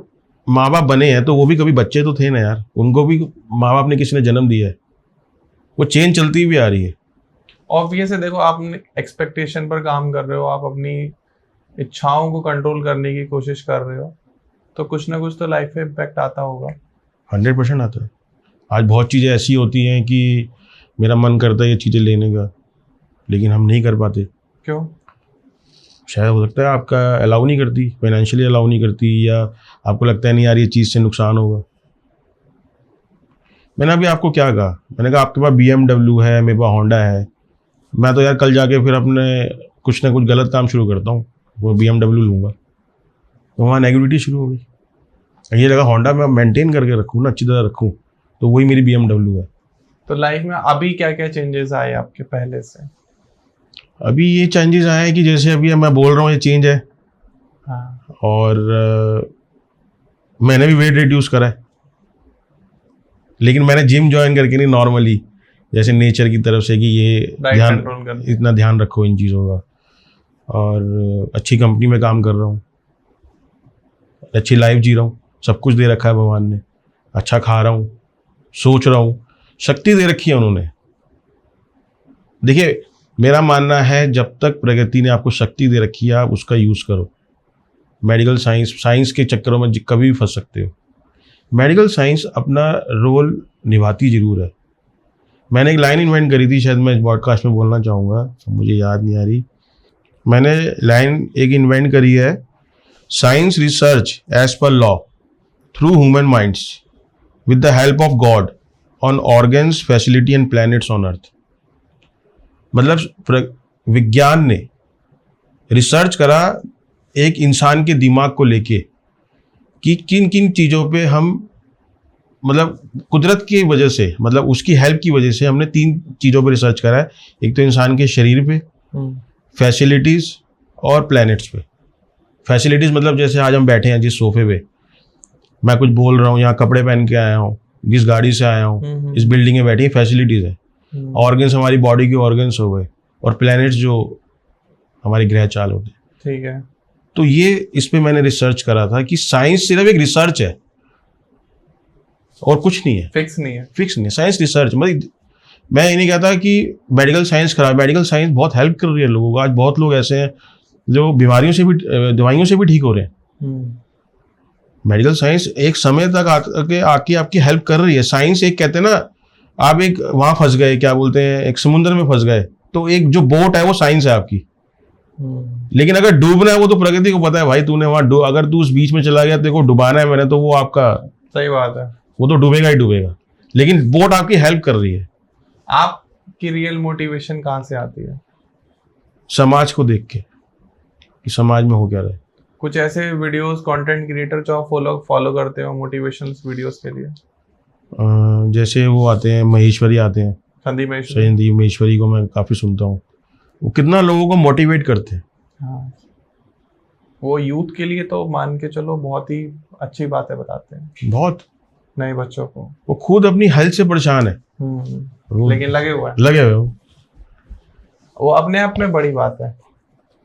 माँ बाप बने हैं तो वो भी कभी बच्चे तो थे ना यार, उनको भी माँ बाप ने किसी ने जन्म दिया है। वो चेन चलती हुई आ रही है। ऑब्वियस है, देखो आप एक्सपेक्टेशन पर काम कर रहे हो, आप अपनी इच्छाओं को कंट्रोल करने की कोशिश कर रहे हो, तो कुछ ना कुछ तो लाइफ में इम्पैक्ट आता होगा। 100% आता है। आज बहुत चीज़ें ऐसी होती हैं कि मेरा मन करता है ये चीज़ें लेने का, लेकिन हम नहीं कर पाते। क्यों? शायद हो सकता है आपका अलाउ नहीं करती, फाइनेंशियली अलाउ नहीं करती, या आपको लगता है नहीं यार ये चीज़ से नुकसान होगा। मैंने अभी आपको क्या कहा, मैंने कहा आपके पास BMW है, मेरे पास होंडा है। मैं तो यार कल जाके फिर अपने कुछ ना कुछ गलत काम शुरू करता हूँ, वो BMW लूँगा, तो वहाँ नेगेटिविटी शुरू हो गई। ये लगा होंडा मैं मेंटेन करके रखूँ ना, अच्छी तरह रखूँ, तो वही मेरी BMW है। तो लाइफ में अभी क्या क्या चेंजेस आए आपके पहले से? अभी ये चेंजेस आए हैं कि जैसे अभी मैं बोल रहा हूँ ये चेंज है। हाँ। और मैंने भी वेट रिड्यूस करा है, लेकिन मैंने जिम ज्वाइन करके नहीं, नॉर्मली जैसे नेचर की तरफ से कि ये ध्यान, इतना ध्यान रखो इन चीज़ों का। और अच्छी कंपनी में काम कर रहा हूँ, अच्छी लाइफ जी रहा हूँ, सब कुछ दे रखा है भगवान ने, अच्छा खा रहा हूँ, सोच रहा हूँ, शक्ति दे रखी है उन्होंने। देखिए, मेरा मानना है जब तक प्रकृति ने आपको शक्ति दे रखी है आप उसका यूज़ करो। मेडिकल साइंस के चक्करों में कभी भी फंस सकते हो। मेडिकल साइंस अपना रोल निभाती जरूर है। मैंने एक लाइन इन्वेंट करी थी, शायद मैं इस पॉडकास्ट में बोलना चाहूँगा, मुझे याद नहीं आ रही। मैंने लाइन एक इन्वेंट करी है, science research as per law through human minds with the help of God on organs, facility and planets on earth. मतलब विज्ञान ने रिसर्च करा एक इंसान के दिमाग को लेके कि किन किन चीज़ों पे हम, मतलब कुदरत की वजह से, मतलब उसकी हेल्प की वजह से हमने 3 चीज़ों पे रिसर्च करा है। एक तो इंसान के शरीर पे, फैसिलिटीज़ और प्लैनेट्स पे। फैसिलिटीज़ मतलब जैसे आज हम बैठे हैं जिस सोफे पे, मैं कुछ बोल रहा हूँ, यहाँ कपड़े पहन के आया हूँ, जिस गाड़ी से आया हूँ, इस बिल्डिंग में बैठी, फैसिलिटीज़ है। ऑर्गन्स हमारी बॉडी के ऑर्गन्स हो गए, और प्लैनेट्स जो हमारी ग्रह चाल होते हैं। ठीक है। तो ये इस पे मैंने रिसर्च करा था कि साइंस सिर्फ एक रिसर्च है और कुछ नहीं है, फिक्स नहीं है। साइंस रिसर्च, मतलब मैं ये नहीं कहता कि मेडिकल साइंस खराब, मेडिकल साइंस बहुत हेल्प कर रही है लोगों को। आज बहुत लोग ऐसे हैं जो बीमारियों से भी, दवाइयों से भी ठीक हो रहे हैं। मेडिकल साइंस एक समय तक आके आपकी हेल्प कर रही है। साइंस एक, कहते हैं ना, आप एक वहां फंस गए, क्या बोलते हैं, एक समुद्र में फंस गए, तो एक जो बोट है वो साइंस है आपकी। लेकिन अगर डूबना है वो तो प्रकृति को पता है भाई, तूने वहां अगर तू उस बीच में चला गया, तेरे को डुबाना है मैंने, तो वो आपका, सही बात है, वो तो डूबेगा ही डूबेगा। लेकिन बोट आपकी हेल्प कर रही है। आपकी रियल मोटिवेशन कहाँ से आती है? समाज को देख के कि समाज में हो क्या रहा है। कुछ ऐसे वीडियोस, कंटेंट क्रिएटर जो आप फॉलो करते हो मोटिवेशंस वीडियोस के लिए? जैसे वो आते हैं, महेश्वरी आते हैं, संदीप महेश्वरी को मैं काफ़ी सुनता हूँ। वो कितना लोगों को मोटिवेट करते हैं। हाँ, वो यूथ के लिए तो मान के चलो बहुत ही अच्छी बातें बताते हैं, बहुत नए बच्चों को। वो खुद अपनी हेल्थ से परेशान है, लेकिन लगे हुए वो अपने आप में बड़ी बात है।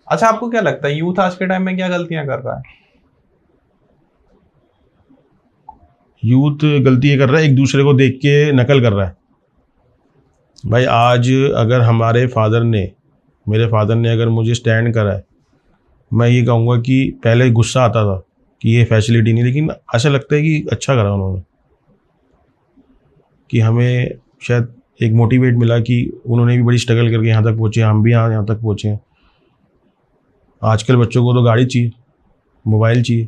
अच्छा, आपको क्या लगता है यूथ आज के टाइम में क्या गलतियां कर रहा है? यूथ गलती ये कर रहा है, एक दूसरे को देख के नकल कर रहा है। भाई आज अगर हमारे फादर ने, मेरे फादर ने अगर मुझे स्टैंड करा है मैं ये कहूँगा कि पहले गुस्सा आता था कि ये फैसिलिटी नहीं, लेकिन ऐसा लगता है कि अच्छा करा उन्होंने, कि हमें शायद एक मोटिवेट मिला कि उन्होंने भी बड़ी स्ट्रगल करके यहाँ तक पहुँचे, हम भी यहाँ तक पहुँचे हैं। आजकल बच्चों को तो गाड़ी चाहिए, मोबाइल चाहिए,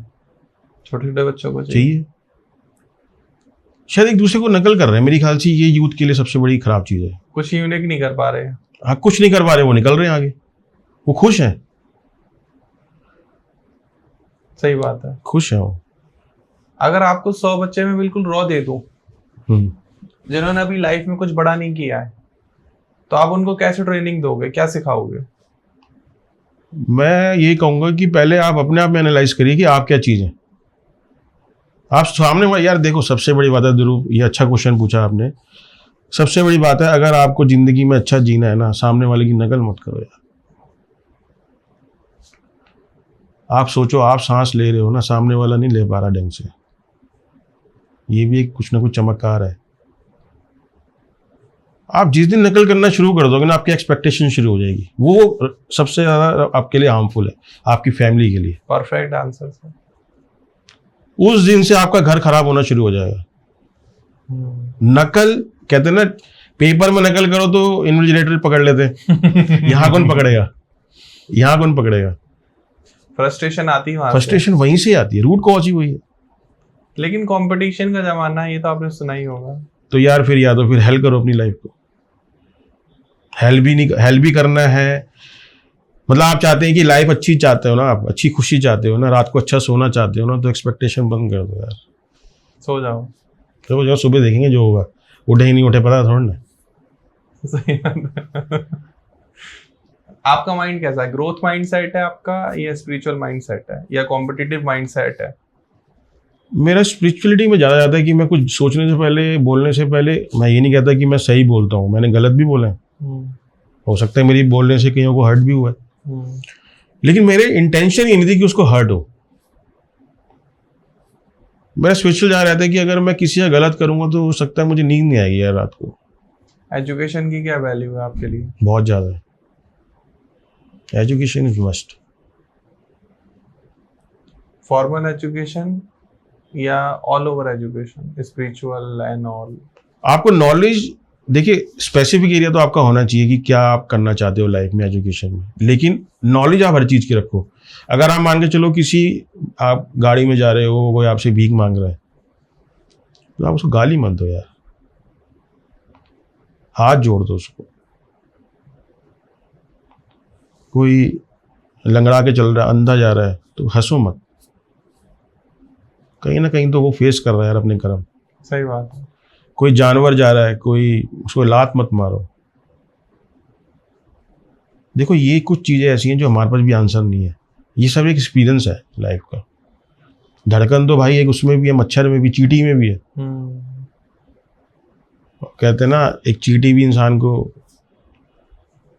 छोटे छोटे बच्चों को चाहिए। शायद एक दूसरे को नकल कर रहे हैं, मेरे ख्याल से ये यूथ के लिए सबसे बड़ी खराब चीज़ है। कुछ यूनिक नहीं कर पा रहे हैं। हाँ, कुछ नहीं कर पा रहे, वो निकल रहे हैं आगे, वो खुश हैं। सही बात है, खुश हैं वो। अगर आपको 100 बच्चे में बिल्कुल रॉ दे दूं जिन्होंने अभी लाइफ में कुछ बड़ा नहीं किया है, तो आप उनको कैसे ट्रेनिंग दोगे, क्या सिखाओगे? मैं ये कहूँगा कि पहले आप अपने आप में एनालाइज करिए कि आप क्या चीज़ है। आप सामने वाला, यार देखो सबसे बड़ी बात है ध्रुव, ये अच्छा क्वेश्चन पूछा आपने। सबसे बड़ी बात है, अगर आपको जिंदगी में अच्छा जीना है ना, सामने वाले की नकल मत करो यार। आप सोचो, आप सांस ले रहे हो ना, सामने वाला नहीं ले पा रहा ढंग से, ये भी एक कुछ ना कुछ चमत्कार है। आप जिस दिन नकल करना शुरू कर दोगे ना, आपकी एक्सपेक्टेशन शुरू हो जाएगी, वो सबसे ज्यादा आपके लिए हार्मफुल है, आपकी फैमिली के लिए। Perfect answer sir. उस दिन से आपका घर खराब होना शुरू हो जाएगा। नकल कहते हैं ना, पेपर में नकल करो तो इन्विजिलेटर पकड़ लेते हैं। यहाँ कौन पकड़ेगा, यहाँ कौन पकड़ेगा? फ्रस्ट्रेशन आती है, फ्रस्ट्रेशन वहीं से आती है, रूट कॉज ही वही है। लेकिन कंपटीशन का जमाना है, ये तो आपने सुना ही होगा। तो यार फिर या तो फिर हेल करो अपनी लाइफ को। हेल भी करना है, मतलब आप चाहते हैं कि लाइफ अच्छी चाहते हो ना, आप अच्छी खुशी चाहते हो ना, रात को अच्छा सोना चाहते हो ना, तो एक्सपेक्टेशन बंद कर दो यार, सो जाओ। तो जाओ, सुबह देखेंगे जो होगा। उठे ही नहीं उठे पता थोड़ा ना। सही बात है। आपका माइंड कैसा है? ग्रोथ माइंड सेट है आपका, या स्पिरिचुअल माइंड सेट है, या कॉम्पिटिटिव माइंड सेट है? मेरा स्पिरिचुअलिटी में ज़्यादा जाता है कि मैं कुछ सोचने से पहले, बोलने से पहले, मैं ये नहीं कहता कि मैं सही बोलता हूँ, मैंने गलत भी बोला है। हो सकता है मेरी बोलने से कईयों को हर्ट भी हुआ है, लेकिन मेरे इंटेंशन ये नहीं थी कि उसको हर्ट हो। मेरा स्पिरिचुअल जा रहता है कि अगर मैं किसी से गलत करूंगा तो हो सकता है मुझे नींद नहीं आएगी यार रात को। एजुकेशन की क्या वैल्यू है आपके लिए? बहुत ज़्यादा है। Education is must. Formal education या all over education, spiritual and all? आपको नॉलेज, देखिए स्पेसिफिक एरिया तो आपका होना चाहिए कि क्या आप करना चाहते हो लाइफ में, एजुकेशन में, लेकिन नॉलेज आप हर चीज़ की रखो। अगर आप मान के चलो किसी, आप गाड़ी में जा रहे हो, कोई आपसे भीख मांग रहा है, तो आप उसको गाली मत दो यार, हाथ जोड़ दो उसको। कोई लंगड़ा के चल रहा है, अंधा जा रहा है, तो हंसो मत, कहीं ना कहीं तो वो फेस कर रहा है यार अपने कर्म। सही बात है। कोई जानवर जा रहा है, कोई उसको लात मत मारो। देखो ये कुछ चीज़ें ऐसी हैं जो हमारे पास भी आंसर नहीं है, ये सब एक एक्सपीरियंस है लाइफ का। धड़कन तो भाई एक उसमें भी है, मच्छर में भी, चींटी में भी है। कहते हैं ना, एक चींटी भी इंसान को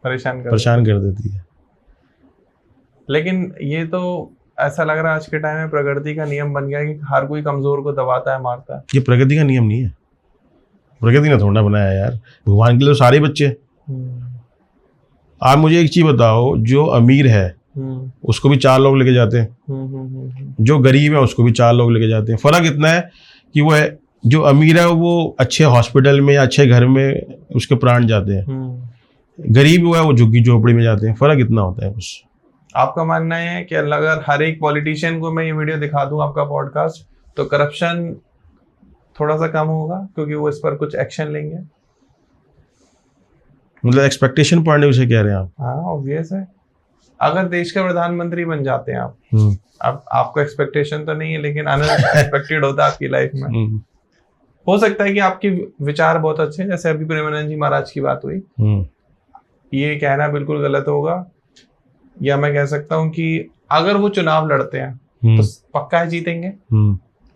परेशान कर देती है। लेकिन ये तो ऐसा लग रहा है आज के टाइम में प्रकृति का नियम बन गया है कि हर कोई कमजोर को दबाता है, मारता है। ये प्रकृति का नियम नहीं है, प्रकृति ने थोड़ा बनाया है यार, भगवान के लिए तो सारे बच्चे। आप मुझे एक चीज बताओ, जो अमीर है उसको भी 4 लोग लेके जाते हैं, जो गरीब है उसको भी 4 लोग लेके जाते हैं। फर्क इतना है कि वो है, जो अमीर है वो अच्छे हॉस्पिटल में या अच्छे घर में उसके प्राण जाते हैं, गरीब वो है वो झुग्गी झोपड़ी में जाते हैं। फर्क इतना होता है बस। आपका मानना है कि अगर हर एक पॉलिटिशियन को मैं ये वीडियो दिखा दूं आपका पॉडकास्ट, तो करप्शन थोड़ा सा कम होगा क्योंकि वो इस पर कुछ एक्शन लेंगे? मतलब एक्सपेक्टेशन पॉइंट से कह रहे हैं आप? हाँ, ऑब्वियस है। अगर देश के प्रधानमंत्री बन जाते हैं आप, अब आपको एक्सपेक्टेशन तो नहीं है, लेकिन अनएक्सपेक्टेड होता है आपकी लाइफ में। हो सकता है कि आपके विचार बहुत अच्छे, जैसे अभी प्रेमानंद जी महाराज की बात हुई, ये कहना बिल्कुल गलत होगा, या मैं कह सकता हूँ कि अगर वो चुनाव लड़ते हैं तो पक्का है जीतेंगे।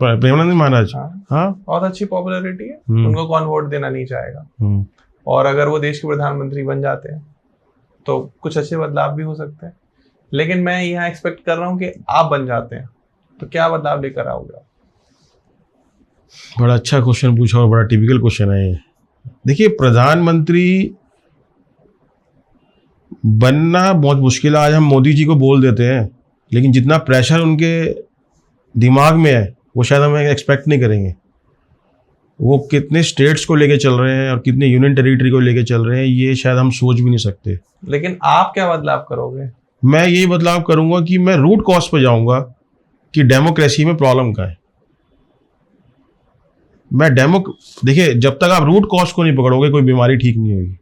प्रेमानंद महाराज, हाँ, बहुत अच्छी पॉपुलैरिटी है, उनको कौन वोट देना नहीं चाहेगा। और अगर वो देश के प्रधानमंत्री बन जाते हैं तो कुछ अच्छे बदलाव भी हो सकते हैं। लेकिन मैं यहाँ एक्सपेक्ट कर रहा हूँ कि आप बन जाते हैं तो क्या बदलाव लेकर आओगे? बड़ा अच्छा क्वेश्चन पूछा और बड़ा टिपिकल क्वेश्चन है ये। देखिए, प्रधानमंत्री बनना बहुत मुश्किल है। आज हम मोदी जी को बोल देते हैं लेकिन जितना प्रेशर उनके दिमाग में है वो शायद हम एक्सपेक्ट नहीं करेंगे। वो कितने स्टेट्स को लेके चल रहे हैं और कितने यूनियन टेरिटरी को लेके चल रहे हैं, ये शायद हम सोच भी नहीं सकते। लेकिन आप क्या बदलाव करोगे? मैं यही बदलाव करूंगा कि मैं रूट कॉज पे जाऊंगा कि डेमोक्रेसी में प्रॉब्लम क्या है। देखिए, जब तक आप रूट कॉज को नहीं पकड़ोगे कोई बीमारी ठीक नहीं होगी।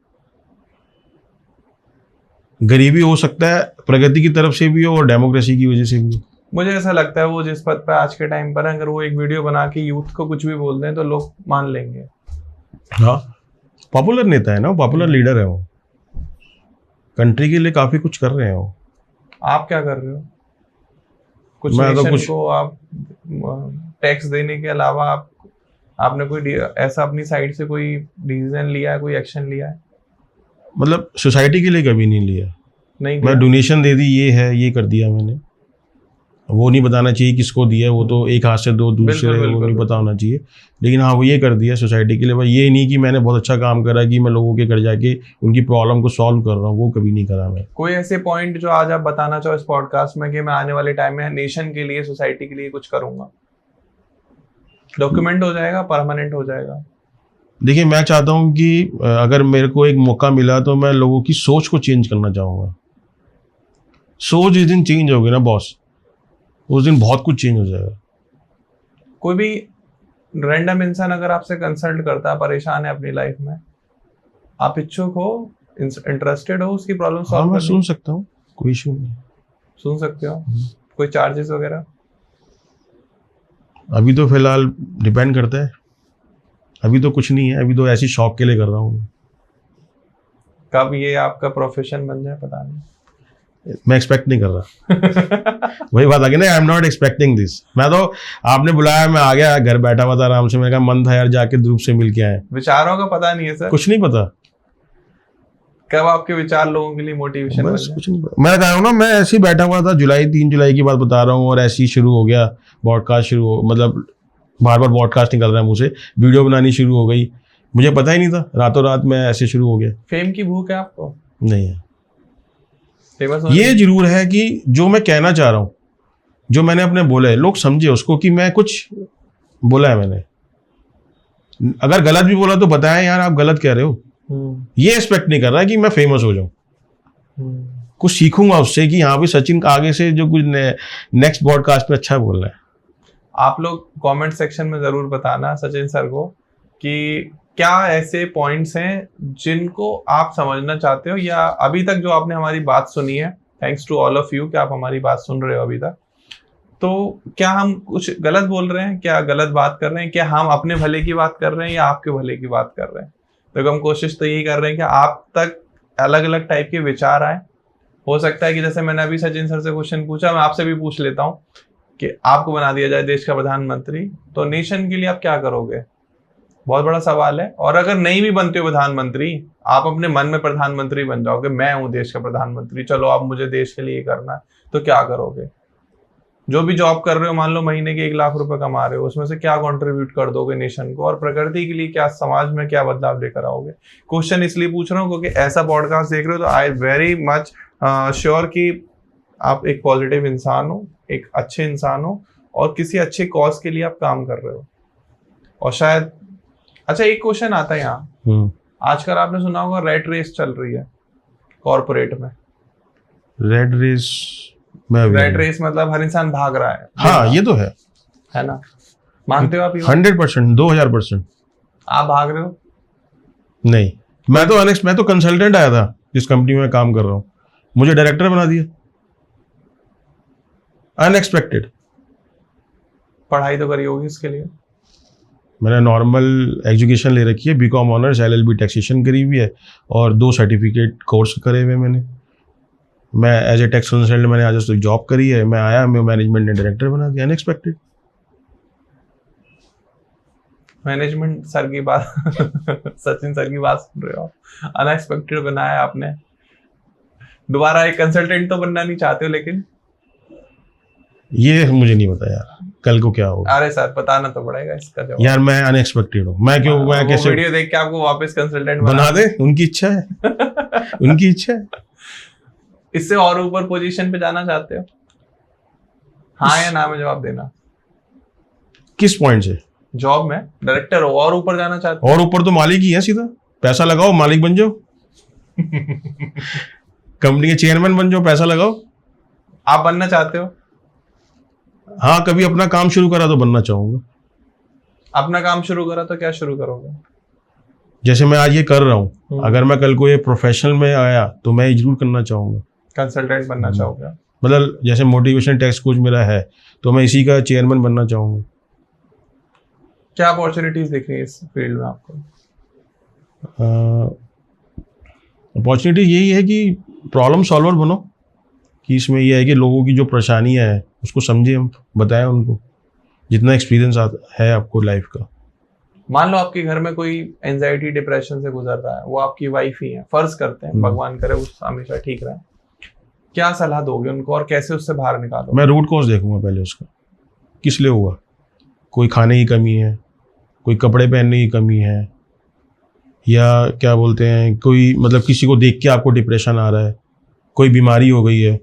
गरीबी हो सकता है प्रगति की तरफ से भी हो और डेमोक्रेसी की वजह से भी हो। मुझे ऐसा लगता है वो जिस पद पर आज के टाइम पर है, अगर वो एक वीडियो बना के यूथ को कुछ भी बोल दें तो लोग मान लेंगे। हाँ, पॉपुलर नेता है ना, पॉपुलर लीडर है वो, कंट्री के लिए काफी कुछ कर रहे हैं वो। आप क्या कर रहे हो? कुछ मैं तो नेशन कुछ को आप टैक्स देने के अलावा आपने कोई ऐसा अपनी साइड से कोई डिसीजन लिया है, कोई एक्शन लिया है? मतलब सोसाइटी के लिए कभी नहीं लिया। नहीं मैं डोनेशन दे दी, ये है, ये कर दिया मैंने। वो नहीं बताना चाहिए किसको दिया है, वो तो एक हाथ से दो दूसरे, वो नहीं पता होना चाहिए। लेकिन हाँ, वो ये कर दिया सोसाइटी के लिए। भाई ये नहीं कि मैंने बहुत अच्छा काम करा कि मैं लोगों के घर जाके उनकी प्रॉब्लम को सॉल्व कर रहा हूँ, वो कभी नहीं करा मैं। कोई ऐसे पॉइंट जो आज आप बताना चाहो इस पॉडकास्ट में कि मैं आने वाले टाइम में नेशन के लिए, सोसाइटी के लिए कुछ करूंगा? डॉक्यूमेंट हो जाएगा, परमानेंट हो जाएगा? देखिए, मैं चाहता हूँ कि अगर मेरे को एक मौका मिला तो मैं लोगों की सोच को चेंज करना चाहूँगा। सोच जिस दिन चेंज होगी ना बॉस, उस दिन बहुत कुछ चेंज हो जाएगा। कोई भी रैंडम इंसान अगर आपसे कंसल्ट करता है, परेशान है अपनी लाइफ में, आप इच्छुक हो, इंटरेस्टेड हो उसकी प्रॉब्लम हाँ, सॉल्व मैं करने? सुन सकता हूँ, कोई इशू नहीं। सुन सकते हो? कोई चार्जेस वगैरह? अभी तो फिलहाल डिपेंड करता है, अभी तो कुछ नहीं है, अभी तो ऐसी शौक के लिए कर रहा हूँ। कब ये आपका प्रोफेशन बन जाए पता नहीं। मैं एक्सपेक्ट नहीं कर रहा। वही बात आ गई ना, I am not expecting this. मैं तो, आपने बुलाया, मैं आ गया, घर बैठा हुआ था आराम से। मैंने कहा मन था यार जाके ध्रुव से मिल के आए। विचारों का पता नहीं है सर? कुछ नहीं पता कब आपके विचार लोगों के लिए मोटिवेशन बन बस जाए? कुछ नहीं पता। मैं कह रहा हूँ ना, मैं ऐसे ही बैठा हुआ था, 3 जुलाई की बात बता रहा हूँ, और ऐसे ही शुरू हो गया पॉडकास्ट। मतलब बार बार पॉडकास्ट निकल रहा है मुझे, वीडियो बनानी शुरू हो गई। मुझे पता ही नहीं था, रातों रात मैं ऐसे शुरू हो गया। फेम की भूख है आपको? नहीं है। फेमस ये जरूर है कि जो मैं कहना चाह रहा हूँ, जो मैंने अपने बोला है, लोग समझे उसको कि मैं कुछ बोला है मैंने। अगर गलत भी बोला तो बताएं यार आप गलत कह रहे हो। ये एक्सपेक्ट नहीं कर रहा कि मैं फेमस हो जाऊं। कुछ सीखूंगा उससे कि हाँ भी सचिन का आगे से जो कुछ नेक्स्ट पॉडकास्ट पे अच्छा बोल रहा है। आप लोग कमेंट सेक्शन में जरूर बताना सचिन सर को कि क्या ऐसे पॉइंट्स हैं जिनको आप समझना चाहते हो, या अभी तक जो आपने हमारी बात सुनी है, thanks to all of you कि आप हमारी बात सुन रहे हो अभी तक, तो क्या हम कुछ गलत बोल रहे हैं, क्या गलत बात कर रहे हैं, क्या हम अपने भले की बात कर रहे हैं या आपके भले की बात कर रहे हैं? तो हम कोशिश तो यही कर रहे हैं कि आप तक अलग अलग टाइप के विचार आए। हो सकता है कि जैसे मैंने अभी सचिन सर से क्वेश्चन पूछा, मैं आपसे भी पूछ लेता हूँ कि आपको बना दिया जाए देश का प्रधानमंत्री, तो नेशन के लिए आप क्या करोगे? बहुत बड़ा सवाल है। और अगर नहीं भी बनते हो प्रधानमंत्री, आप अपने मन में प्रधानमंत्री बन जाओगे, मैं हूं देश का प्रधानमंत्री, चलो अब मुझे देश के लिए करना है, तो क्या करोगे? जो भी जॉब कर रहे हो, मान लो महीने के 1 लाख रुपए कमा रहे हो, उसमें से क्या कंट्रीब्यूट कर दोगे नेशन को, और प्रकृति के लिए क्या, समाज में क्या बदलाव लेकर आओगे? क्वेश्चन इसलिए पूछ रहा हूँ क्योंकि ऐसा पॉडकास्ट देख रहे हो तो आई वेरी मच श्योर कि आप एक पॉजिटिव इंसान हो, एक अच्छे इंसान हो, और किसी अच्छे कॉज के लिए आप काम कर रहे हो। और शायद अच्छा, एक क्वेश्चन आता है यहाँ, आजकल आपने सुना होगा रेट रेस चल रही है कॉर्पोरेट में। रेड रेस मतलब हर इंसान भाग रहा है। हाँ, ये तो है ना? मानते हो आप? 100%, 2000%। आप भाग रहे हो? नहीं, मैं तो कंसल्टेंट आया था जिस कंपनी में काम कर रहा हूँ, मुझे डायरेक्टर बना दिया, अनएक्सपेक्टेड। पढ़ाई तो करी होगी इसके लिए? मैंने नॉर्मल एजुकेशन ले रखी है, बीकॉम ऑनर्स, LLB टैक्सेशन करी हुई है, और 2 सर्टिफिकेट कोर्स करे हुए मैंने। मैं एज ए टैक्स कंसल्टेंट मैंने आज तक जॉब करी है। मैं आया, मैं मैनेजमेंट ने डायरेक्टर बना दिया, अनएक्सपेक्टेड। मैनेजमेंट सर की बात सचिन सर की बात सुन रहे हो, अनएक्सपेक्टेड बनाया आपने। दोबारा एक कंसल्टेंट तो बनना नहीं चाहते हो? लेकिन ये मुझे नहीं पता यार कल को क्या होगा। अरे सर बताना तो पड़ेगा इसका जवाब। यार मैं अनएक्सपेक्टेड हूँ, मैं क्यों, मैं कैसे वीडियो देख के आपको वापस कंसल्टेंट बना दे? उनकी इच्छा है। उनकी इच्छा है। इससे और ऊपर पोजीशन पे जाना चाहते हो? हाँ या ना में जवाब देना। किस पॉइंट से? जॉब में डायरेक्टर हो और ऊपर जाना चाहते और ऊपर तो मालिक ही है, सीधा पैसा लगाओ मालिक बन जाओ। कंपनी के चेयरमैन बन जाओ, पैसा लगाओ। आप बनना चाहते हो? हाँ, कभी अपना काम शुरू करा तो बनना चाहूंगा। अपना काम शुरू करा तो क्या शुरू करोगे? जैसे मैं आज ये कर रहा हूँ, अगर मैं कल को ये प्रोफेशनल में आया तो मैं ये जरूर करना चाहूंगा। कंसल्टेंट बनना चाहोगे? मतलब जैसे मोटिवेशन टेक्स्ट कोच मेरा है तो मैं इसी का चेयरमैन बनना चाहूंगा। क्या अपॉर्चुनिटीज दिख रही है इस फील्ड में आपको? अपॉर्चुनिटी यही है कि प्रॉब्लम सॉल्वर बनो, कि इसमें यह है कि लोगों की जो परेशानियां हैं उसको समझें, हम बताएं उनको, जितना एक्सपीरियंस है आपको लाइफ का। मान लो आपके घर में कोई एंजाइटी डिप्रेशन से गुजर रहा है, वो आपकी वाइफ ही है, फर्ज करते हैं, भगवान करे वो हमेशा ठीक रहे, क्या सलाह दोगे उनको और कैसे उससे बाहर निकालो? मैं रूट कॉज देखूंगा पहले उसका, किस लिए हुआ। कोई खाने की कमी है, कोई कपड़े पहनने की कमी है, या क्या बोलते हैं कोई मतलब किसी को देख के आपको डिप्रेशन आ रहा है, कोई बीमारी हो गई है।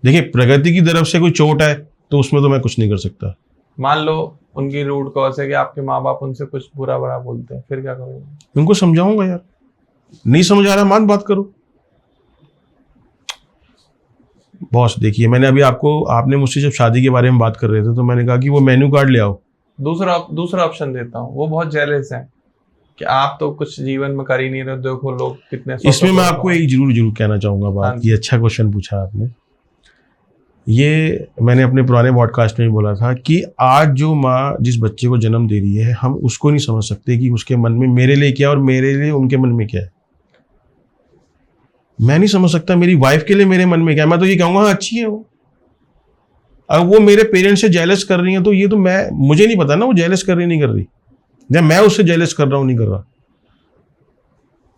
देखिए, प्रगति की तरफ से कोई चोट है तो उसमें तो मैं कुछ नहीं कर सकता। मान लो उनकी रूट कॉज है कि आपके माँ बाप उनसे कुछ बुरा बुरा बोलते हैं, फिर क्या करोगे? उनको समझाऊंगा, यार नहीं समझ आ रहा, मान बात करो। बॉस देखिए, मैंने अभी आपने मुझसे जब शादी के बारे में बात कर रहे थे तो मैंने कहा कि वो मेन्यू कार्ड ले आओ। दूसरा ऑप्शन देता हूँ, वो बहुत जेलस है कि आप तो कुछ जीवन में कर ही नहीं रहे, देखो लोग कितने। इसमें मैं आपको एक जरूर कहना चाहूंगा बात, ये अच्छा क्वेश्चन पूछा आपने। ये मैंने अपने पुराने पॉडकास्ट में भी बोला था कि आज जो माँ जिस बच्चे को जन्म दे रही है, हम उसको नहीं समझ सकते कि उसके मन में मेरे लिए क्या और मेरे लिए उनके मन में क्या है। मैं नहीं समझ सकता मेरी वाइफ के लिए मेरे मन में क्या है। मैं तो ये कहूंगा हाँ अच्छी है वो। अब वो मेरे पेरेंट्स से जेलस कर रही है तो ये तो मुझे नहीं पता ना वो जेलस कर रही नहीं कर रही, या मैं उससे जेलस कर रहा हूं नहीं कर रहा।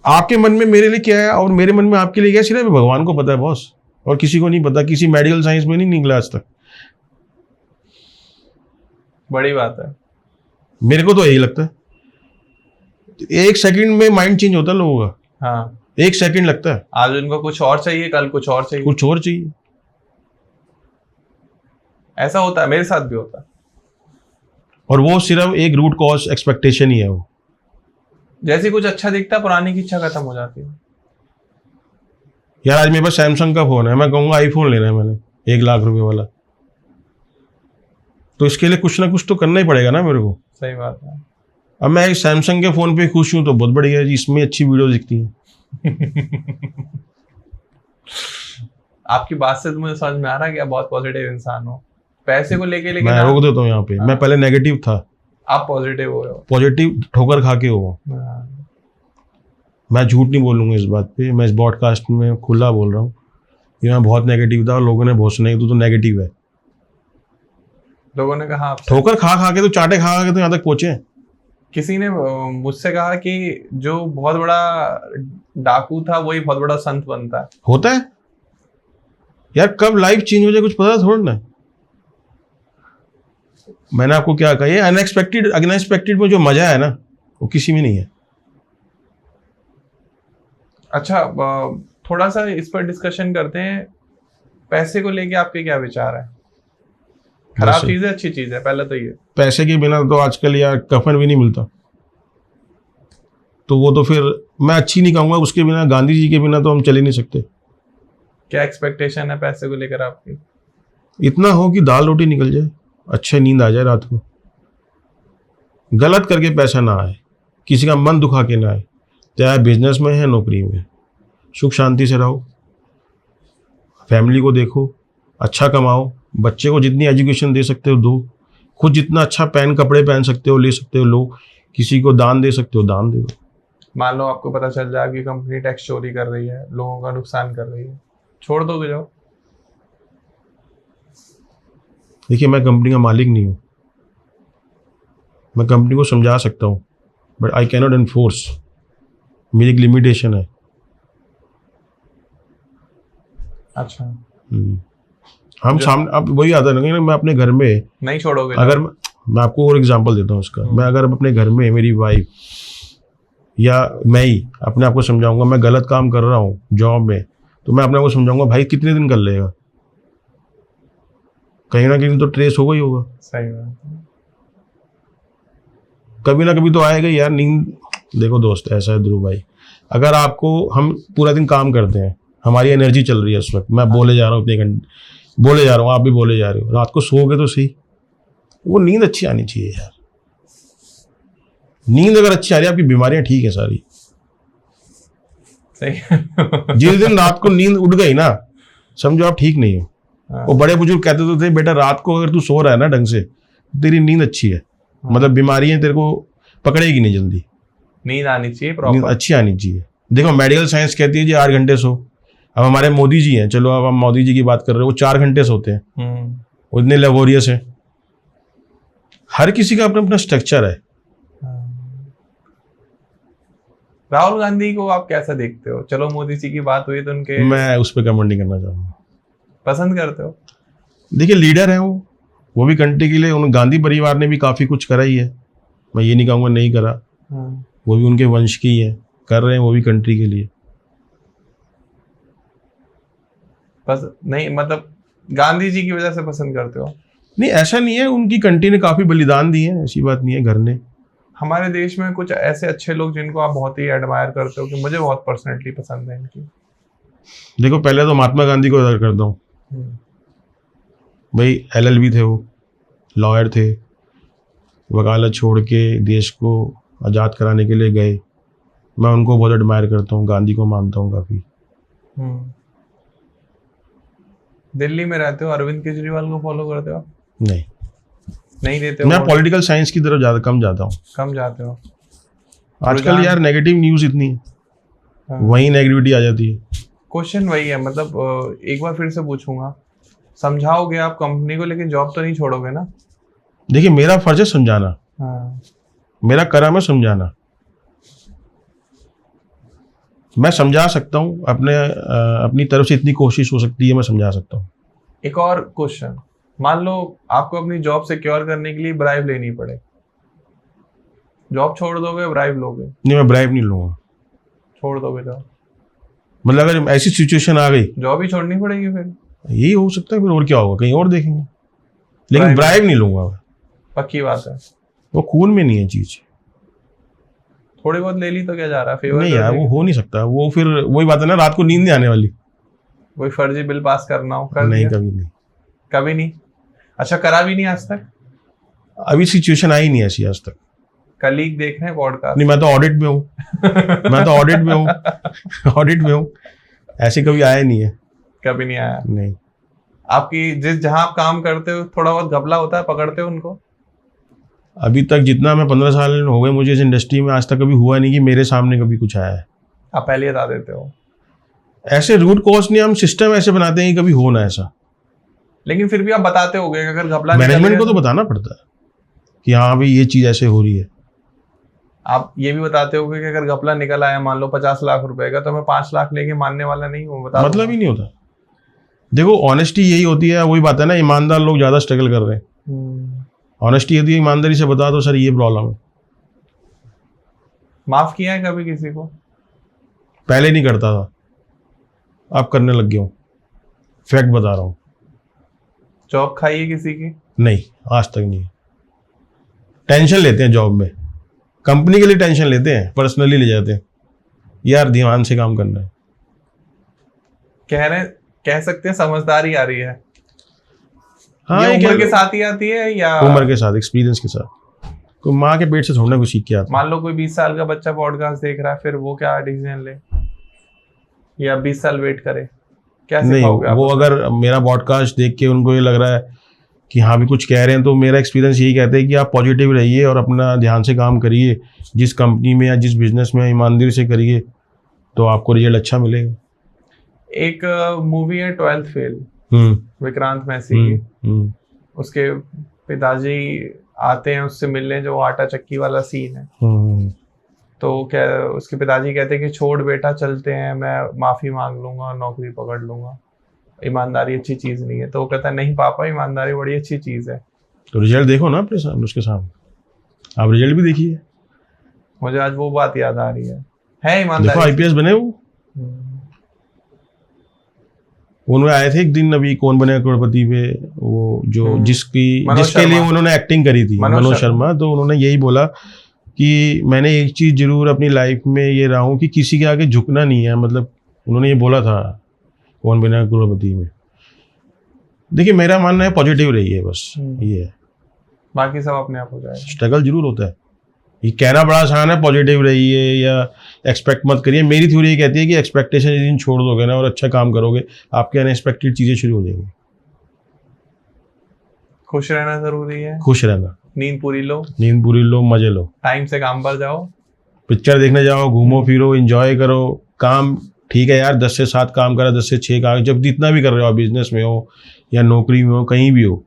आपके मन में मेरे लिए क्या है और मेरे मन में आपके लिए क्या, सिर्फ भगवान को पता है बॉस, और किसी को नहीं पता। किसी मेडिकल साइंस में नहीं निकला आज तक। बड़ी बात है, मेरे को तो यही लगता है। एक सेकंड में माइंड चेंज होता है लोगों का। हाँ, एक सेकंड लगता है। आज उनको कुछ और चाहिए, कल कुछ और चाहिए, कुछ और चाहिए। ऐसा होता है, मेरे साथ भी होता है। और वो सिर्फ एक रूट कॉज एक्सपेक्टेशन ही है। वो जैसे कुछ अच्छा दिखता है, पुरानी की इच्छा खत्म हो जाती है। यार आज मेरे पास सैमसंग का फोन है, मैं कहूंगा आईफोन लेना है मैंने 1 लाख रुपए वाला, तो इसके लिए कुछ ना कुछ तो करना ही पड़ेगा ना मेरे को। सही बात है। अब मैं सैमसंग के फोन पे खुश हूं तो बहुत बढ़िया है, इसमें अच्छी वीडियो दिखती है। आपकी बात से तो मुझे समझ में आ रहा है कि आप बहुत पॉजिटिव इंसान हो। पैसे को लेके मैं रोक देता हूँ यहाँ पे। मैं पहले नेगेटिव था, आप पॉजिटिव हो रहे हो। पॉजिटिव ठोकर खा के हो। मैं झूठ नहीं बोलूंगा इस बात पे, मैं इस पॉडकास्ट में खुला बोल रहा हूँ कि मैं बहुत नेगेटिव था और लोगों ने बहुत सुना तू तो नेगेटिव है। लोगों ने कहा ठोकर खा खा के तो चाटे खा खा के तो यहाँ तक पहुंचे। किसी ने मुझसे कहा कि जो बहुत बड़ा डाकू था वही बहुत बड़ा संत बनता है। होता है यार, कब लाइफ चेंज हो जाए कुछ पता थोड़ा ना। मैंने आपको क्या कहा, ये अनएक्सपेक्टेड में जो मजा है ना वो किसी में नहीं है। अच्छा, थोड़ा सा इस पर डिस्कशन करते हैं। पैसे को लेके आपके क्या विचार है? खराब चीज है, अच्छी चीज है? पहले तो ये, पैसे के बिना तो आजकल यार कफन भी नहीं मिलता, तो वो तो फिर मैं अच्छी नहीं कहूंगा। उसके बिना, गांधी जी के बिना तो हम चल ही नहीं सकते। क्या एक्सपेक्टेशन है पैसे को लेकर आपकी? इतना हो कि दाल रोटी निकल जाए, अच्छे नींद आ जाए रात को, गलत करके पैसा ना आए, किसी का मन दुखा के ना आए, चाहे बिजनेस में है नौकरी में, सुख शांति से रहो, फैमिली को देखो, अच्छा कमाओ, बच्चे को जितनी एजुकेशन दे सकते हो दो, खुद जितना अच्छा कपड़े पहन सकते हो ले सकते हो लो, किसी को दान दे सकते हो दान दे दो। मान लो आपको पता चल जाए कि कंपनी टैक्स चोरी कर रही है, लोगों का नुकसान कर रही है, छोड़ दोगे जाओ? देखिए, मैं कंपनी का मालिक नहीं हूँ, मैं कंपनी को समझा सकता हूँ but I can not enforce. मेरी एक लिमिटेशन है। अच्छा, हम सामने अब वही आता है ना, मैं अपने घर में नहीं छोड़ोगे? अगर मैं आपको और एग्जांपल देता हूँ उसका, मैं अगर अपने घर में मेरी वाइफ या मैं ही अपने आप को समझाऊंगा मैं गलत काम कर रहा हूँ जॉब में, तो मैं अपने आप को समझाऊंगा भाई कितने दिन कर लेगा, कहीं ना कहीं तो ट्रेस होगा ही होगा, सही बात है। कभी ना कभी तो आएगा ही यार नींद। देखो दोस्त, ऐसा है ध्रुव भाई, अगर आपको, हम पूरा दिन काम करते हैं, हमारी एनर्जी चल रही है उस वक्त, मैं बोले जा रहा हूँ इतने घंटे बोले जा रहा हूँ, आप भी बोले जा रहे हो, रात को सोओगे तो सही, वो नींद अच्छी आनी चाहिए यार। नींद अगर अच्छी आ रही है, आपकी बीमारियां ठीक है सारी। सही। जिस दिन रात को नींद उड़ गई ना, समझो आप ठीक नहीं हो। हाँ। वो बड़े बुजुर्ग कहते तो थे, बेटा रात को अगर तू सो रहा है ना ढंग से, तेरी नींद अच्छी है, हाँ। मतलब बीमारियां तेरे को पकड़ेगी नहीं जल्दी, नींद आनी चाहिए नींद प्रॉपर। अच्छी आनी चाहिए। देखो मेडिकल साइंस कहती है जी 8 घंटे सो, अब हमारे मोदी जी हैं, चलो अब हम मोदी जी की बात कर रहे हो, वो 4 घंटे सोते हैं, वो इतने लेबोरियस है। हर किसी का अपना अपना स्ट्रक्चर है। राहुल गांधी को आप कैसा देखते हो? चलो मोदी जी की बात हुई तो उनके मैं उस पर कमेंट नहीं करना चाहूंगा। पसंद करते हो? देखिए लीडर है वो भी कंट्री के लिए, उन गांधी परिवार ने भी काफी कुछ करा ही है, मैं ये नहीं कहूँगा नहीं करा। हाँ। वो भी उनके वंश की है, कर रहे हैं वो भी कंट्री के लिए। बस नहीं, मतलब गांधी जी की वजह से पसंद करते हो? नहीं ऐसा नहीं है, उनकी कंट्री ने काफी बलिदान दिए हैं, ऐसी बात नहीं है, घर ने। हमारे देश में कुछ ऐसे अच्छे लोग जिनको आप बहुत ही एडमायर करते हो कि मुझे बहुत पर्सनली पसंद है इनकी? देखो पहले तो महात्मा गांधी को याद करता हूँ भाई, LLB थे, वो लॉयर थे, वकालत छोड़ के देश को आज़ाद कराने के लिए गए। मैं उनको बहुत एडमायर करता हूँ, गांधी को मानता हूँ काफ़ी। दिल्ली में रहते हो, अरविंद केजरीवाल को फॉलो करते हो? नहीं देते हो? मैं पॉलिटिकल साइंस की तरफ ज़्यादा कम जाता हूँ। कम जाते हो? आजकल यार नेगेटिव न्यूज़ इतनी है, हाँ। वही नेगेटिविटी आ जाती है। क्वेश्चन वही है, मतलब एक बार फिर से पूछूंगा, समझाओगे आप कंपनी को, लेकिन जॉब तो नहीं छोड़ोगे ना? देखिए मेरा फर्ज है समझाना, हाँ। मेरा कर्म है समझाना। मैं समझा सकता हूँ, अपनी तरफ से इतनी कोशिश हो सकती है, मैं समझा सकता हूँ। एक और क्वेश्चन, मान लो आपको अपनी जॉब सिक्योर करने के लिए ब्राइब लेनी पड़े, जॉब छोड़ दोगे, ब्राइब लोगे? नहीं, मैं ब्राइब नहीं लूंगा। छोड़ दोगे जॉब? मतलब अगर ऐसी सिचुएशन आ गई, जॉब ही छोड़नी पड़ेगी फिर? यही हो सकता है, फिर और क्या होगा, कहीं और देखेंगे, लेकिन ब्राइब नहीं लूंगा। पक्की बात है? वो खून में नहीं है चीज। थोड़ी बहुत ले ली तो क्या जा रहा है? फेवर नहीं यार, वो हो नहीं सकता। वो फिर वही बात है ना, रात को नींद नहीं आने वाली। कोई फर्जी बिल पास करना हो कर नहीं, दिया? कभी नहीं। कभी नहीं? अच्छा, करा भी नहीं आज तक? अभी सिचुएशन आई नहीं ऐसी आज तक। कलीग देख रहे हैं पॉडकास्ट? नहीं, मैं तो ऑडिट में हूँ। मैं तो ऑडिट में हूँ। ऑडिट में हूँ, ऐसे कभी आया नहीं है। कभी नहीं आया? नहीं। आपकी जहां आप काम करते हो, थोड़ा बहुत घपला होता है, पकड़ते हो उनको? अभी तक जितना मैं 15 साल हो गए मुझे इस इंडस्ट्री में, आज तक कभी हुआ नहीं कि मेरे सामने कभी कुछ आया है। आप पहले ही बता देते हो? ऐसे रूट कॉज नहीं, हम सिस्टम ऐसे बनाते हैं कि कभी हो ना ऐसा। लेकिन फिर भी आप बताते होगे अगर घपला मैनेजमेंट को तो बताना पड़ता है कि हाँ भाई ये चीज ऐसे हो रही है। आप ये भी बताते होगे कि अगर घपला निकल आया मान लो 50 लाख रुपए का, तो मैं 5 लाख लेके मानने वाला नहीं हूँ, बता मतलब ही नहीं होता। देखो ऑनेस्टी यही होती है, वही बात है ना, ईमानदार लोग ज्यादा स्ट्रगल कर रहे हैं। ऑनेस्टी यदि ईमानदारी से बता दो सर ये प्रॉब्लम है। माफ किया है कभी किसी को? पहले नहीं करता था, अब करने लग गया हूँ, फैक्ट बता रहा हूँ। जॉब खाई है किसी की? नहीं, आज तक नहीं। टेंशन लेते हैं जॉब में, कंपनी के लिए टेंशन लेते हैं, पर्सनली ले जाते हैं, यार ध्यान से काम करना है। कह सकते हैं समझदारी आ रही है। हाँ, ये उम्र के साथ ही आती है या उम्र के साथ, एक्सपीरियंस के साथ। कोई माँ के पेट से थोड़ा कुछ सीख के आता। मान लो कोई 20 साल का बच्चा पॉडकास्ट देख रहा है, फिर वो क्या डिसीजन ले, या 20 साल वेट करे? क्या सिखाओगे आप? वो अगर मेरा पॉडकास्ट देख के उनको ये लग रहा है कि हाँ भी कुछ कह रहे हैं, तो मेरा एक्सपीरियंस यही कहता है कि आप पॉजिटिव रहिए और अपना ध्यान से काम करिए। जिस कंपनी में या जिस बिजनेस में ईमानदारी से करिए तो आपको रिजल्ट अच्छा मिलेगा। एक मूवी है 12th फेल, विक्रांत मैसी की। उसके पिताजी आते हैं उससे मिलने, जो आटा चक्की वाला सीन है। तो क्या उसके पिताजी कहते हैं कि छोड़ बेटा, चलते हैं, मैं माफी मांग लूंगा, नौकरी पकड़ लूंगा, ईमानदारी अच्छी चीज नहीं है। तो वो कहता है नहीं पापा, ईमानदारी बड़ी अच्छी चीज है। तो रिजल्ट देखो ना अपने सामने, उसके सामने आप रिजल्ट भी देखिए। मुझे आज वो बात याद आ रही है ईमानदारी। देखो IPS बने उन्होंने आए थे एक दिन अभी कौन बनेगा करोड़पति पे, वो जो जिसके लिए उन्होंने एक्टिंग करी थी, मनोज शर्मा। तो उन्होंने यही बोला कि मैंने एक चीज जरूर अपनी लाइफ में ये रहा हूँ कि किसी के आगे झुकना नहीं है, मतलब उन्होंने ये बोला था कौन बनेगा करोड़पति में। देखिए मेरा मानना है पॉजिटिव रही है, बस ये है, बाकी सब अपने आप हो जाएगा। स्ट्रगल जरूर होता है, ये कहना बड़ा आसान है पॉजिटिव रहिए या एक्सपेक्ट मत करिए। मेरी थ्योरी ये कहती है कि एक्सपेक्टेशन जिस दिन छोड़ दोगे ना और अच्छा काम करोगे, आपके अनएक्सपेक्टेड चीजें शुरू हो जाएंगी। खुश रहना जरूरी है, खुश रहना, नींद पूरी लो, मजे लो, टाइम से काम पर जाओ, पिक्चर देखने जाओ, घूमो फिरो, एंजॉय करो। काम ठीक है यार, 10 से 7 काम करा, 10 से 6 काम, जब जितना भी कर रहे हो, बिजनेस में हो या नौकरी में हो, कहीं भी हो,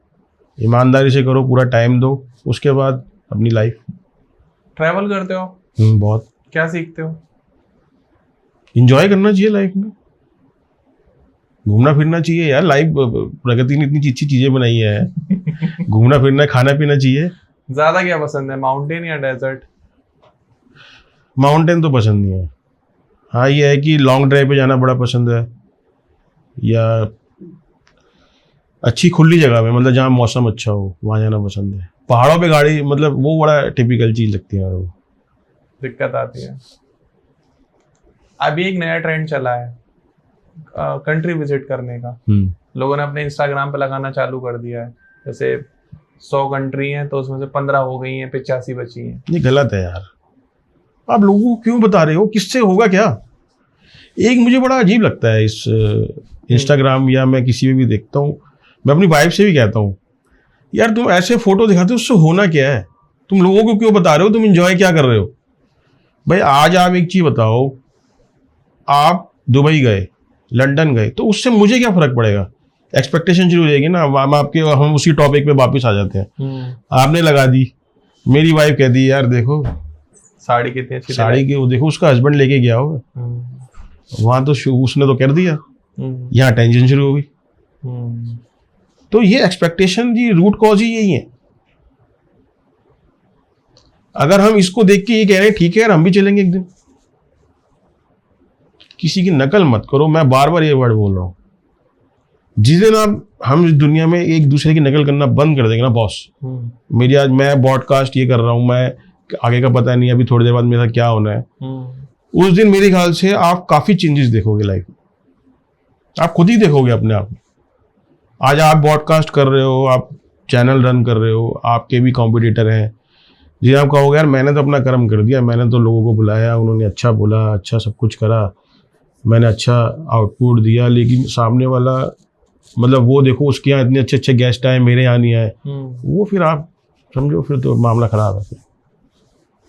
ईमानदारी से करो, पूरा टाइम दो। उसके बाद अपनी लाइफ। ट्रैवल करते हो? बहुत। क्या सीखते हो? इंजॉय करना चाहिए लाइफ में, घूमना फिरना चाहिए यार। लाइफ प्रकृति ने इतनी अच्छी चीजें बनाई है, घूमना फिरना, खाना पीना चाहिए। ज्यादा क्या पसंद है, माउंटेन या डेजर्ट? माउंटेन तो पसंद नहीं है। हाँ ये है कि लॉन्ग ड्राइव पे जाना बड़ा पसंद है, या अच्छी खुली जगह में, मतलब जहाँ मौसम अच्छा हो वहाँ जाना पसंद है। पहाड़ों पे गाड़ी, मतलब वो बड़ा टिपिकल चीज लगती है, वो दिक्कत आती है। अभी एक नया ट्रेंड चला है कंट्री विजिट करने का। लोगों ने अपने इंस्टाग्राम पे लगाना चालू कर दिया है, जैसे 100 कंट्री हैं तो उसमें से 15 हो गई हैं, 85 बची हैं। ये गलत है यार, आप लोगों को क्यों बता रहे हो, किससे होगा क्या? एक मुझे बड़ा अजीब लगता है इस इंस्टाग्राम या मैं किसी में भी देखता हूँ, मैं अपनी वाइफ से भी कहता हूँ यार तुम ऐसे फोटो दिखाते हो, उससे होना क्या है? तुम लोगों को क्यों बता रहे हो, तुम एंजॉय क्या कर रहे हो? भाई आज आप एक चीज बताओ, आप दुबई गए, लंदन गए, तो उससे मुझे क्या फर्क पड़ेगा? एक्सपेक्टेशन शुरू हो जाएगी ना। हम उसी टॉपिक पे वापस आ जाते हैं। आपने लगा दी, मेरी वाइफ कह दी यार देखो साड़ी कितनी अच्छी, साड़ी की वो देखो, उसका हस्बैंड लेके गया होगा, वहां तो उसने तो कर दिया, यहाँ टेंशन शुरू हो गई। तो ये एक्सपेक्टेशन की रूट कॉज ही यही है। अगर हम इसको देख के ये कह रहे हैं ठीक है यार हम भी चलेंगे एक दिन, किसी की नकल मत करो। मैं बार बार ये वर्ड बोल रहा हूं, जिस दिन हम इस दुनिया में एक दूसरे की नकल करना बंद कर देंगे ना बॉस, मेरी आज मैं पॉडकास्ट ये कर रहा हूं, मैं आगे का पता नहीं, अभी थोड़ी देर बाद मेरा क्या होना है, उस दिन मेरे ख्याल से आप काफी चेंजेस देखोगे लाइफ में, आप खुद ही देखोगे अपने आप। आज आप पॉडकास्ट कर रहे हो, आप चैनल रन कर रहे हो, आपके भी कॉम्पिटिटर हैं, जी आप कहोगे यार मैंने तो अपना कर्म कर दिया, मैंने तो लोगों को बुलाया, उन्होंने अच्छा बोला, अच्छा सब कुछ करा, मैंने अच्छा आउटपुट दिया, लेकिन सामने वाला, मतलब वो देखो उसके यहाँ इतने अच्छे अच्छे गेस्ट आए, मेरे यहाँ नहीं आए, वो फिर आप समझो फिर तो मामला खराब है।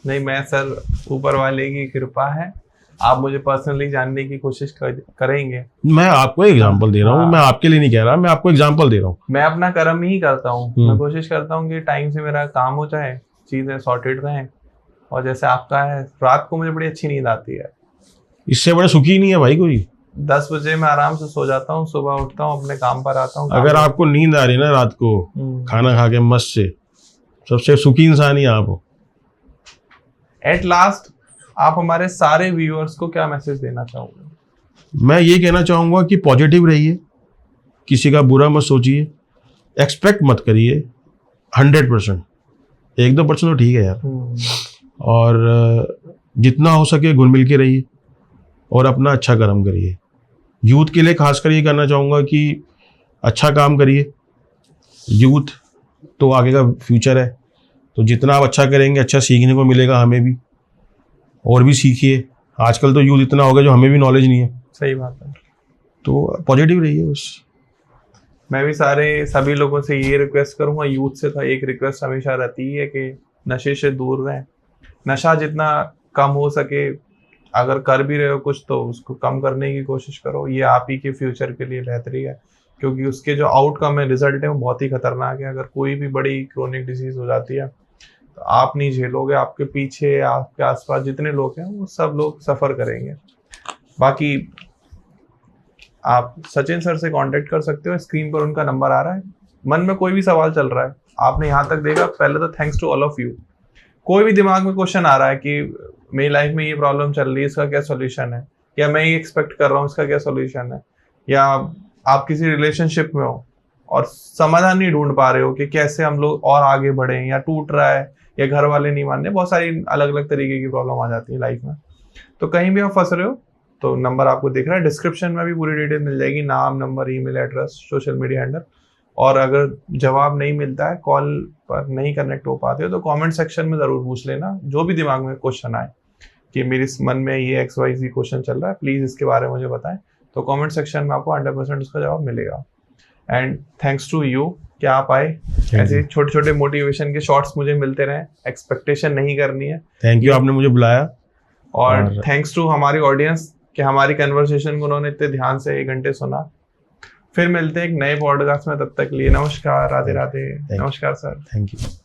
नहीं, मैं सर ऊपर वाले की कृपा है, आप मुझे पर्सनली जानने की कोशिश करेंगे। मैं आपको एग्जांपल दे रहा हूँ, मैं आपके लिए नहीं कह रहा, मैं आपको एग्जांपल दे रहा हूँ। मैं अपना कर्म ही करता हूँ, मैं कोशिश करता हूँ कि टाइम से मेरा काम हो जाए, चीजें सॉर्टेड रहें, और जैसे आपका है, रात को मुझे बड़ी अच्छी नींद आती है, इससे बड़ा सुखी नहीं है भाई कोई। 10 बजे मैं आराम से सो जाता हूँ, सुबह उठता हूँ, अपने काम पर आता हूँ। अगर आपको नींद आ रही ना रात को खाना खा के मस्त से, सबसे सुखी इंसान ही आप हो। एट लास्ट आप हमारे सारे व्यूअर्स को क्या मैसेज देना चाहोगे? मैं ये कहना चाहूंगा कि पॉजिटिव रहिए, किसी का बुरा मत सोचिए, एक्सपेक्ट मत करिए 100%, 1-2% तो ठीक है यार, और जितना हो सके घुल मिल के रहिए और अपना अच्छा कर्म करिए। यूथ के लिए खासकर ये कहना चाहूँगा कि अच्छा काम करिए, यूथ तो आगे का फ्यूचर है, तो जितना आप अच्छा करेंगे अच्छा सीखने को मिलेगा, हमें भी, और भी सीखिए। आजकल तो यूथ इतना हो गया जो हमें भी नॉलेज नहीं है। सही बात है, तो पॉजिटिव रहिए बस। मैं भी सभी लोगों से ये रिक्वेस्ट करूंगा, यूथ से था एक रिक्वेस्ट हमेशा रहती है कि नशे से दूर रहें, नशा जितना कम हो सके, अगर कर भी रहे हो कुछ तो उसको कम करने की कोशिश करो, ये आप ही के फ्यूचर के लिए बेहतरी है, क्योंकि उसके जो आउटकम है, रिजल्ट है, वो बहुत ही खतरनाक है। अगर कोई भी बड़ी क्रोनिक डिजीज हो जाती है तो आप नहीं झेलोगे, आपके पीछे आपके आसपास जितने लोग हैं वो सब लोग सफ़र करेंगे। बाकी आप सचिन सर से कांटेक्ट कर सकते हो, स्क्रीन पर उनका नंबर आ रहा है। मन में कोई भी सवाल चल रहा है, आपने यहाँ तक देखा, पहले तो thanks to all of you. कोई भी दिमाग में क्वेश्चन आ रहा है कि मेरी लाइफ में ये प्रॉब्लम चल रही है, इसका क्या सोल्यूशन है, या मैं ये एक्सपेक्ट कर रहा हूँ, इसका क्या सोल्यूशन है, या आप किसी रिलेशनशिप में हो और समाधान नहीं ढूंढ पा रहे हो कि कैसे हम लोग और आगे बढ़े, या टूट रहा है, या घर वाले नहीं मान रहे, बहुत सारी अलग अलग तरीके की प्रॉब्लम आ जाती है लाइफ में। तो कहीं भी आप फंस रहे हो तो नंबर आपको दिख रहा है, डिस्क्रिप्शन में भी पूरी डिटेल मिल जाएगी, नाम, number, email address, social media handle. और अगर जवाब नहीं मिलता है, कॉल पर नहीं कनेक्ट हो पाते हो, तो कमेंट सेक्शन में ज़रूर पूछ लेना, जो भी दिमाग में क्वेश्चन आए कि मेरे मन में ये XYZ क्वेश्चन चल रहा है, प्लीज़ इसके बारे में मुझे बताएं। तो कमेंट सेक्शन में आपको 100% उसका जवाब मिलेगा। एंड थैंक्स टू यू कि आप आए, ऐसे छोटे छोटे मोटिवेशन के शॉर्ट्स मुझे मिलते रहे, एक्सपेक्टेशन नहीं करनी है। थैंक यू, आपने मुझे बुलाया। और थैंक्स टू हमारी ऑडियंस कि हमारी कन्वर्सेशन को उन्होंने इतने ध्यान से 1 घंटे सुना। फिर मिलते हैं एक नए पॉडकास्ट में, तब तक लिए नमस्कार, राधे राधे। नमस्कार सर। Thank you.